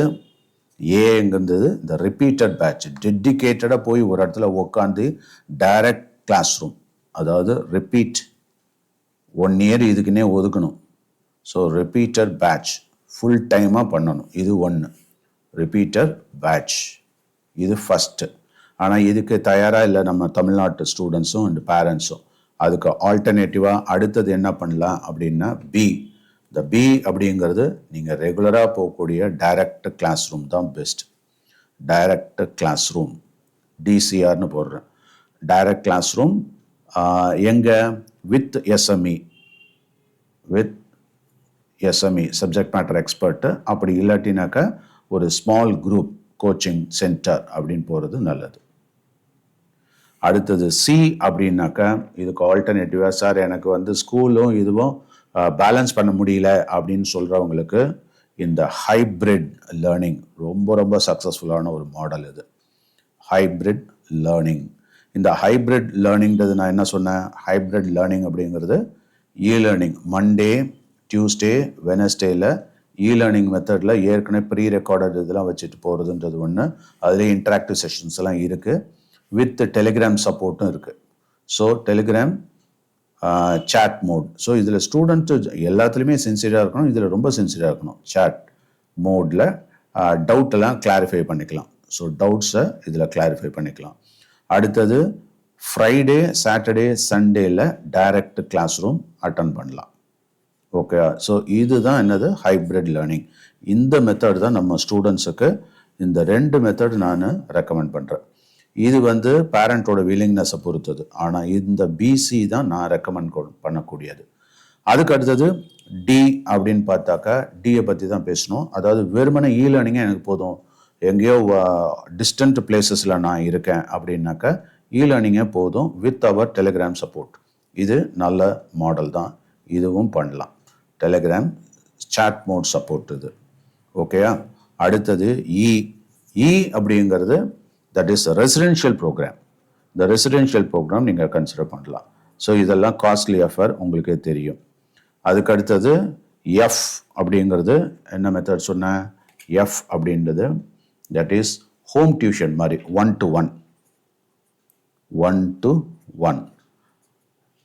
ஏங்கிறது இந்த ரிப்பீட்டட் பேட்ச். டெடிக்கேட்டடாக போய் ஒரு இடத்துல உட்காந்து டைரக்ட் கிளாஸ் ரூம், அதாவது ரிப்பீட் 1 year இதுக்குன்னே ஒதுக்கணும். ஸோ ரிப்பீட்டட் பேட்ச் ஃபுல் டைமாக பண்ணணும். இது 1 ரிப்பீட்டட் பேட்ச், இது ஃபஸ்ட்டு. ஆனால் இதுக்கு தயாராக இல்லை நம்ம தமிழ்நாட்டு ஸ்டூடெண்ட்ஸும் அண்ட் பேரண்ட்ஸும். அதுக்கு ஆல்டர்னேட்டிவாக அடுத்தது என்ன பண்ணலாம் அப்படின்னா பி. இந்த பி அப்படிங்கிறது நீங்கள் ரெகுலராக போகக்கூடிய டைரக்ட் கிளாஸ் ரூம் தான் பெஸ்ட். டைரக்ட் கிளாஸ் ரூம் டிசிஆர்னு போடுறேன். டைரக்ட் கிளாஸ் ரூம் எங்கே? With SME, with SME subject matter expert. அப்படி இல்லாட்டினாக்கா ஒரு ஸ்மால் குரூப் கோச்சிங் சென்டர் அப்படின்னு போகிறது நல்லது. அடுத்தது சி அப்படின்னாக்கா இதுக்கு ஆல்டர்னேட்டிவாக சார் எனக்கு ஸ்கூலும் இதுவும் பேலன்ஸ் பண்ண முடியல அப்படின்னு சொல்கிறவங்களுக்கு இந்த ஹைப்ரிட் லேர்னிங் ரொம்ப ரொம்ப சக்ஸஸ்ஃபுல்லான ஒரு மாடல். இது ஹைப்ரிட் லேர்னிங். இந்த ஹைப்ரிட் லேர்னிங்கிறது நான் என்ன சொன்னேன்? ஹைப்ரிட் லேர்னிங் அப்படிங்கிறது இ-லேர்னிங் மண்டே, டியூஸ்டே, வெனஸ்டேயில் இ-லேர்னிங் மெத்தடில் ஏற்கனவே ப்ரீ ரெக்கார்டட் இதெல்லாம் வச்சுட்டு போகிறதுன்றது ஒன்று. அதுலேயே இன்ட்ராக்டிவ் செஷன்ஸ் எல்லாம் இருக்குது. வித் டெலிகிராம் சப்போர்ட்டும் இருக்குது. So Telegram chat mode. So இதில் ஸ்டூடெண்ட்டு எல்லாத்துலேயுமே சின்சியராக இருக்கணும். இதில் ரொம்ப சின்சியராக இருக்கணும். சேட் மோடில் டவுட்டெல்லாம் கிளாரிஃபை பண்ணிக்கலாம். ஸோ டவுட்ஸை இதில் கிளாரிஃபை பண்ணிக்கலாம். அடுத்தது ஃப்ரைடே, சாட்டர்டே, சண்டேயில் டைரக்ட் கிளாஸ் ரூம் அட்டன் பண்ணலாம். ஓகே. ஸோ இதுதான் என்னது? Hybrid learning. இந்த மெத்தட் தான் நம்ம ஸ்டூடெண்ட்ஸுக்கு. இந்த 2 மெத்தட் நான் ரெக்கமெண்ட் பண்ணுறேன். இது பேரண்ட்டோட வில்லிங்னஸை பொறுத்தது. ஆனால் இந்த பிசி தான் நான் ரெக்கமெண்ட் பண்ணக்கூடியது. அதுக்கு அடுத்தது டி அப்படின்னு பார்த்தாக்கா டியை பற்றி தான் பேசணும். அதாவது வெறுமனே இ-லேர்னிங்கே எனக்கு போதும், எங்கேயோ டிஸ்டன்ட் பிளேசஸில் நான் இருக்கேன் அப்படின்னாக்கா இ-லேர்னிங்கே போதும் வித் அவர் டெலிகிராம் சப்போர்ட். இது நல்ல மாடல் தான், இதுவும் பண்ணலாம். டெலிகிராம் சாட் மோட் சப்போர்ட் இது. ஓகேயா? அடுத்தது இ. இ அப்படிங்கிறது தட் இஸ் ரெசிடென்ஷியல் ப்ரோக்ராம். இந்த ரெசிடென்ஷியல் ப்ரோக்ராம் நீங்கள் கன்சிடர் பண்ணலாம். ஸோ இதெல்லாம் காஸ்ட்லி அஃபேர், உங்களுக்கே தெரியும். அதுக்கு அடுத்தது எஃப் அப்படிங்கிறது என்ன மெத்தட் சொன்னேன்? எஃப் அப்படின்றது தட் இஸ் ஹோம் டியூஷன் மாதிரி 1-to-1. 1-to-1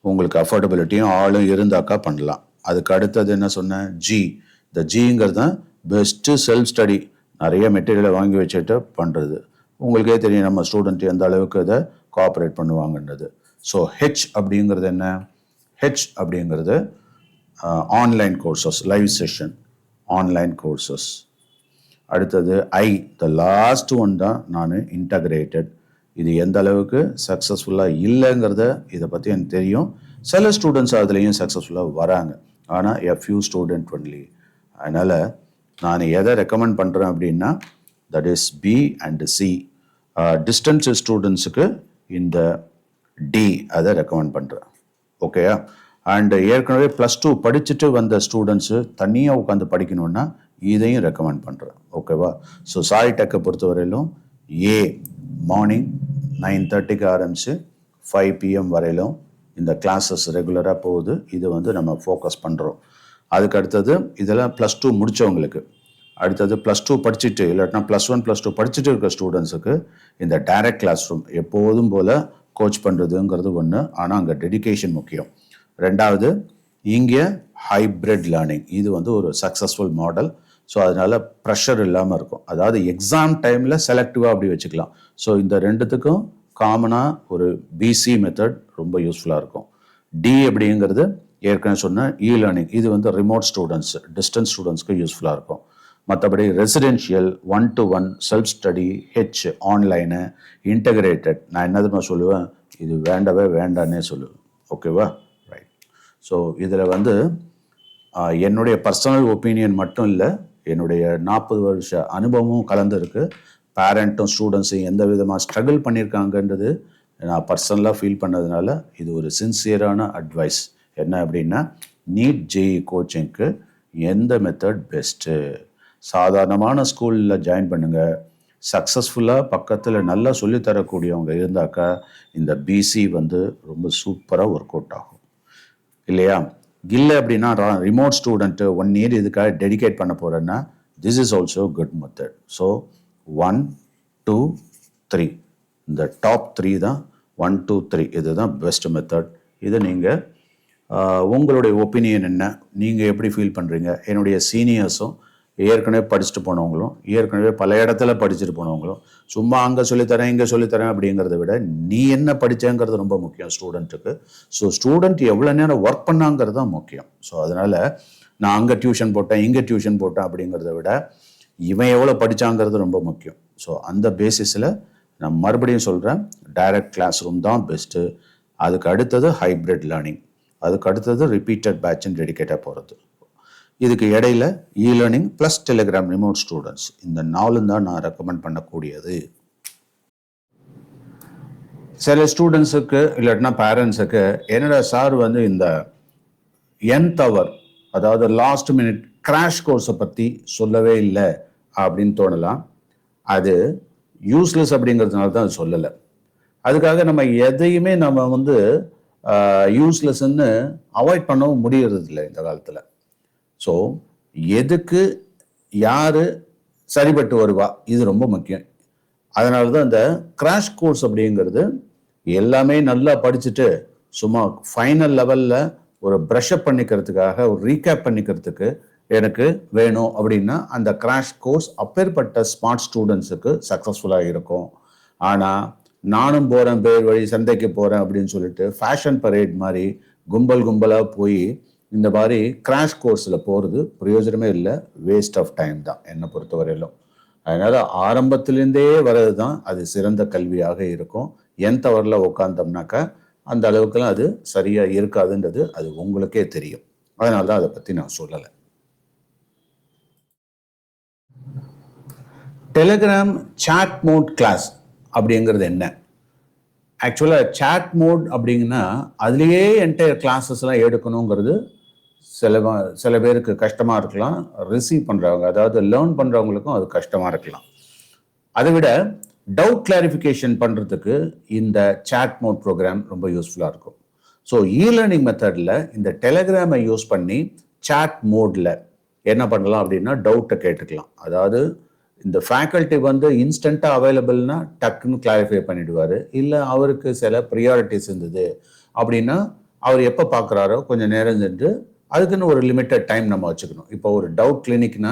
உங்களுக்கு அஃபோர்டபிலிட்டியும் ஆளும் இருந்தாக்கா பண்ணலாம். அதுக்கு அடுத்தது என்ன சொன்னேன்? ஜி. இந்த ஜிங்கிறது தான் பெஸ்ட்டு செல்ஃப் ஸ்டடி. நிறைய மெட்டீரியலை வாங்கி வச்சுட்டு பண்ணுறது. உங்களுக்கே தெரியும் நம்ம ஸ்டூடெண்ட் எந்த அளவுக்கு இதை கோஆப்ரேட் பண்ணுவாங்கன்றது. ஸோ ஹெச் அப்படிங்கிறது என்ன? ஹெச் அப்படிங்கிறது online courses, live session, online courses. அடுத்தது ஐ, த லாஸ்ட் ஒன் தான் நான் இன்டகிரேட்டட். இது எந்த அளவுக்கு சக்ஸஸ்ஃபுல்லாக இல்லைங்கிறத இதை பற்றி எனக்கு தெரியும். சில ஸ்டூடெண்ட்ஸ் அதுலேயும் சக்ஸஸ்ஃபுல்லாக வராங்க, ஆனால் எ ஃபியூ ஸ்டூடெண்ட் ஒன்லி. அதனால் நான் எதை ரெக்கமெண்ட் பண்ணுறேன் அப்படின்னா that is B and C. Distance ஸ்டூடெண்ட்ஸுக்கு இந்த டி அதை ரெக்கமெண்ட் பண்ணுறேன். ஓகேயா? அண்ட் ஏற்கனவே +2 படிச்சுட்டு வந்த ஸ்டூடெண்ட்ஸு தனியாக உட்காந்து படிக்கணுன்னா இதையும் ரெக்கமெண்ட் பண்ணுறேன். ஓகேவா? ஸோ சாய் டெக்கை பொறுத்தவரையிலும் ஏ மார்னிங் 9:30க்கு ஆரம்பித்து 5 PM வரையிலும் இந்த கிளாஸஸ் ரெகுலராக போகுது. இது வந்து நம்ம ஃபோக்கஸ் பண்ணுறோம். அதுக்கு அடுத்தது இதெல்லாம் +2 முடித்தவங்களுக்கு. அடுத்தது +2 படிச்சுட்டு இல்லாட்டினா +1 +2 படிச்சுட்டு இருக்க ஸ்டூடெண்ட்ஸுக்கு இந்த டைரக்ட் கிளாஸ் ரூம் எப்போதும் போல் கோச் பண்ணுறதுங்கிறது ஒன்று. ஆனால் அங்கே டெடிகேஷன் முக்கியம். ரெண்டாவது இங்கே ஹைப்ரிட் லேர்னிங். இது வந்து ஒரு சக்ஸஸ்ஃபுல் மாடல். ஸோ அதனால் ப்ரெஷர் இல்லாமல் இருக்கும். அதாவது எக்ஸாம் டைமில் செலக்டிவாக அப்படி வச்சுக்கலாம். ஸோ இந்த ரெண்டுத்துக்கும் காமனாக ஒரு பிசி மெத்தட் ரொம்ப யூஸ்ஃபுல்லாக இருக்கும். டி அப்படிங்கிறது ஏற்கனவே சொன்ன லேர்னிங். இது வந்து ரிமோட் ஸ்டூடெண்ட்ஸ், டிஸ்டன்ஸ் ஸ்டூடெண்ட்ஸ்க்கு யூஸ்ஃபுல்லாக இருக்கும். மற்றபடி residential 1-to-1 self study, H online, integrated, நான் என்னதுமா சொல்லுவேன், இது வேண்டவே வேண்டான்னே சொல்லுவேன். ஓகேவா? ரைட். ஸோ இதில் வந்து என்னுடைய பர்சனல் ஒப்பீனியன் மட்டும் இல்லை, என்னுடைய 40 வருஷ அனுபவமும் கலந்துருக்கு. பேரண்ட்டும் ஸ்டூடெண்ட்ஸும் எந்த விதமாக ஸ்ட்ரகிள் பண்ணியிருக்காங்கன்றது நான் பர்சனலாக ஃபீல் பண்ணதுனால இது ஒரு சின்சியரான அட்வைஸ். என்ன அப்படின்னா, நீட் ஜேஇ கோச்சிங்க்கு எந்த மெத்தட் பெஸ்ட்டு? சாதாரணமான ஸ்கூலில் ஜாயின் பண்ணுங்கள். சக்ஸஸ்ஃபுல்லாக பக்கத்தில் நல்லா சொல்லித்தரக்கூடியவங்க இருந்தாக்கா இந்த பிசி வந்து ரொம்ப சூப்பராக ஒர்க் அவுட் ஆகும் இல்லையா? இல்லை அப்படின்னா ரிமோட் ஸ்டூடெண்ட்டு 1 year இதுக்காக டெடிகேட் பண்ண போகிறேன்னா this is also good method. So 1, 2, 3 இந்த டாப் 3 தான். 1, 2, 3 இதுதான் பெஸ்ட் மெத்தட். இதை நீங்கள் உங்களுடைய ஒப்பீனியன் என்ன, நீங்கள் எப்படி ஃபீல் பண்ணுறீங்க? என்னுடைய சீனியர்ஸும் ஏற்கனவே படிச்சுட்டு போனவங்களும் ஏற்கனவே பல இடத்துல படிச்சுட்டு போனவங்களும் சும்மா அங்கே சொல்லித்தரேன் இங்கே சொல்லித்தரேன் அப்படிங்கிறத விட நீ என்ன படித்தேங்கிறது ரொம்ப முக்கியம் ஸ்டூடெண்ட்டுக்கு. ஸோ ஸ்டூடெண்ட் எவ்வளோ நேரம் ஒர்க் பண்ணாங்கிறது தான் முக்கியம். ஸோ அதனால் நான் அங்கே டியூஷன் போட்டேன் இங்கே டியூஷன் போட்டேன் அப்படிங்கிறத விட இவன் எவ்வளோ படித்தாங்கிறது ரொம்ப முக்கியம். ஸோ அந்த பேசிஸில் நான் மறுபடியும் சொல்கிறேன், டைரக்ட் கிளாஸ் ரூம் தான் பெஸ்ட்டு. அதுக்கு அடுத்தது ஹைப்ரிட் லேர்னிங், அதுக்கு அடுத்தது ரிப்பீட்டட் பேட்ச்னு டெடிகேட்டாக போகிறது. இதுக்கு இடையில learning plus Telegram remote students, இந்த 4 தான் நான் ரெக்கமெண்ட் பண்ணக்கூடியது. சில ஸ்டூடெண்ட்ஸுக்கு இல்லாட்டினா பேரண்ட்ஸுக்கு என்னடா சார் வந்து இந்த nth hour அதாவது லாஸ்ட் மினிட் கிராஷ் கோர்ஸை பற்றி சொல்லவே இல்லை அப்படின்னு தோணலாம். அது யூஸ்லெஸ் அப்படிங்கிறதுனால தான் அது சொல்லலை. அதுக்காக நம்ம எதையுமே நம்ம வந்து யூஸ்லெஸ்ன்னு அவாய்ட் பண்ணவும் முடியறது இல்லை இந்த காலத்தில். ஸோ எதுக்கு யார் சரிபட்டு வருவா இது ரொம்ப முக்கியம். அதனால தான் இந்த கிராஷ் கோர்ஸ் அப்படிங்கிறது எல்லாமே நல்லா படிச்சுட்டு சும்மா ஃபைனல் லெவலில் ஒரு ப்ரஷ்அப் பண்ணிக்கிறதுக்காக ஒரு ரீகேப் பண்ணிக்கிறதுக்கு எனக்கு வேணும் அப்படின்னா அந்த கிராஷ் கோர்ஸ் அப்பேற்பட்ட ஸ்மார்ட் ஸ்டூடெண்ட்ஸுக்கு சக்ஸஸ்ஃபுல்லாக இருக்கும். ஆனால் நானும் போகிறேன் பேர் வழி சந்தைக்கு போகிறேன் அப்படின்னு சொல்லிட்டு ஃபேஷன் பரேட் மாதிரி கும்பலாக போய் இந்த மாதிரி கிராஷ் கோர்ஸில் போகிறது பிரயோஜனமே இல்லை, வேஸ்ட் ஆஃப் டைம் தான் என்னை பொறுத்தவரையிலும். அதனால் ஆரம்பத்திலேருந்தே வர்றது தான் அது சிறந்த கல்வியாக இருக்கும். nth hourல உட்காந்தோம்னாக்கா அந்த அளவுக்குலாம் அது சரியாக இருக்காதுன்றது அது உங்களுக்கே தெரியும். அதனால தான் அதை பற்றி நான் சொல்லலை. டெலிகிராம் சாட் மோட் கிளாஸ் அப்படிங்கிறது என்ன? ஆக்சுவலாக சாட் மோட் அப்படிங்கன்னா அதுலேயே என்டையர் கிளாஸஸ்லாம் எடுக்கணுங்கிறது சில பேருக்கு கஷ்டமாக இருக்கலாம். ரிசீவ் பண்ணுறவங்க அதாவது லேர்ன் பண்ணுறவங்களுக்கும் அது கஷ்டமாக இருக்கலாம். அதை விட டவுட் கிளாரிஃபிகேஷன் பண்ணுறதுக்கு இந்த சாட் மோட் ப்ரோக்ராம் ரொம்ப யூஸ்ஃபுல்லாக இருக்கும். ஸோ லேர்னிங் மெத்தடில் இந்த டெலிகிராமை யூஸ் பண்ணி சாட் மோடில் என்ன பண்ணலாம் அப்படின்னா டவுட்டை கேட்டுக்கலாம். அதாவது இந்த ஃபேக்கல்ட்டி வந்து இன்ஸ்டண்ட்டாக அவைலபிள்னா டக்குன்னு கிளாரிஃபை பண்ணிடுவார். இல்லை அவருக்கு சில ப்ரியாரிட்டிஸ் இருந்தது அப்படின்னா அவர் எப்போ பார்க்குறாரோ கொஞ்சம் நேரம் சென்று அதுக்குன்னு ஒரு லிமிட்டட் டைம் நம்ம வச்சுக்கணும். இப்போ ஒரு டவுட் கிளினிக்னா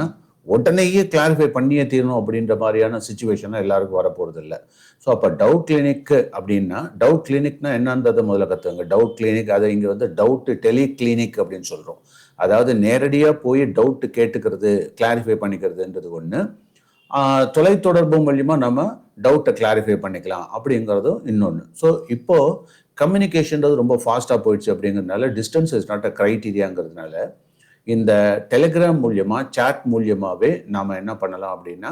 உடனேயே கிளாரிஃபை பண்ணியே தீரணும் அப்படின்ற மாதிரியான சுச்சுவேஷனாக எல்லாருக்கும் வரப்போகிறது இல்லை. ஸோ அப்போ டவுட் கிளினிக் அப்படின்னா டவுட் கிளினிக்னா என்னன்றதை முதல்ல கற்றுங்க. டவுட் கிளினிக் அதை இங்கே வந்து டவுட் டெலி கிளினிக் அப்படின்னு சொல்கிறோம். அதாவது நேரடியாக போய் டவுட்டு கேட்டுக்கிறது கிளாரிஃபை பண்ணிக்கிறதுன்றது ஒன்று, தொலைத்தொடர்பு மூலிமா நம்ம டவுட்டை கிளாரிஃபை பண்ணிக்கலாம் அப்படிங்கிறதும் இன்னொன்று. ஸோ இப்போது கம்யூனிகேஷன்றது ரொம்ப ஃபாஸ்ட்டாக போயிடுச்சு அப்படிங்கிறதுனால டிஸ்டன்ஸ் இஸ் நாட் அ க்ரைட்டீரியாங்கிறதுனால இந்த டெலிகிராம் மூலியமாக சாட் மூலியமாகவே நாம் என்ன பண்ணலாம் அப்படின்னா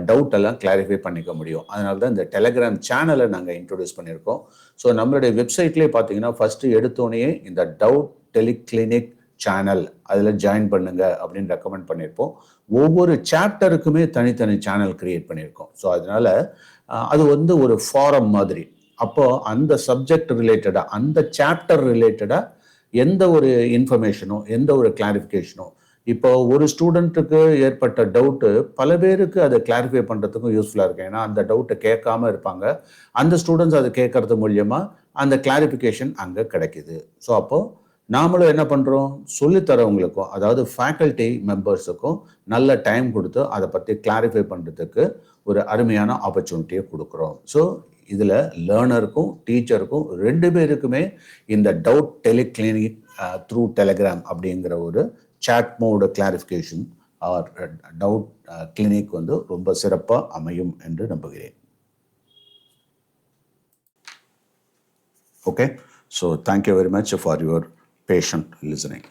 டவுட் எல்லாம் கிளாரிஃபை பண்ணிக்க முடியும். அதனால தான் இந்த டெலிகிராம் சேனலை நாங்கள் இன்ட்ரடியூஸ் பண்ணியிருக்கோம். ஸோ நம்மளுடைய வெப்சைட்லேயே பார்த்தீங்கன்னா ஃபஸ்ட்டு எடுத்தோடனே இந்த டவுட் டெலிகிளினிக் சேனல் அதில் ஜாயின் பண்ணுங்க அப்படின்னு ரெக்கமெண்ட் பண்ணியிருப்போம். ஒவ்வொரு சாப்டருக்குமே தனித்தனி சேனல் கிரியேட் பண்ணியிருக்கோம். ஸோ அதனால அது வந்து ஒரு ஃபாரம் மாதிரி. அப்போ அந்த சப்ஜெக்ட் ரிலேட்டடாக, அந்த சாப்டர் ரிலேட்டடாக எந்த ஒரு இன்ஃபர்மேஷனோ எந்த ஒரு கிளாரிஃபிகேஷனோ, இப்போ ஒரு ஸ்டூடெண்ட்டுக்கு ஏற்பட்ட டவுட்டு பல பேருக்கு அதை கிளாரிஃபை பண்ணுறதுக்கும் யூஸ்ஃபுல்லாக இருக்கும். ஏன்னா அந்த டவுட்டை கேட்காம இருப்பாங்க. அந்த ஸ்டூடெண்ட்ஸ் அதை கேட்கறது மூலியமா அந்த கிளாரிஃபிகேஷன் அங்கே கிடைக்குது. ஸோ அப்போது நாமளும் என்ன பண்ணுறோம், சொல்லித்தரவங்களுக்கும் அதாவது ஃபேக்கல்ட்டி மெம்பர்ஸுக்கும் நல்ல டைம் கொடுத்து அதை பற்றி கிளாரிஃபை பண்ணுறதுக்கு ஒரு அருமையான ஆப்பர்ச்சுனிட்டியை கொடுக்குறோம். ஸோ இதில் லேர்னருக்கும் டீச்சருக்கும் 2 பேருக்குமே இந்த டவுட் டெலிகிளினிக் த்ரூ டெலிகிராம் அப்படிங்கிற ஒரு chat mode clarification or doubt clinic வந்து ரொம்ப சிறப்பாக அமையும் என்று நம்புகிறேன். Okay, so thank you very much for your patient listening.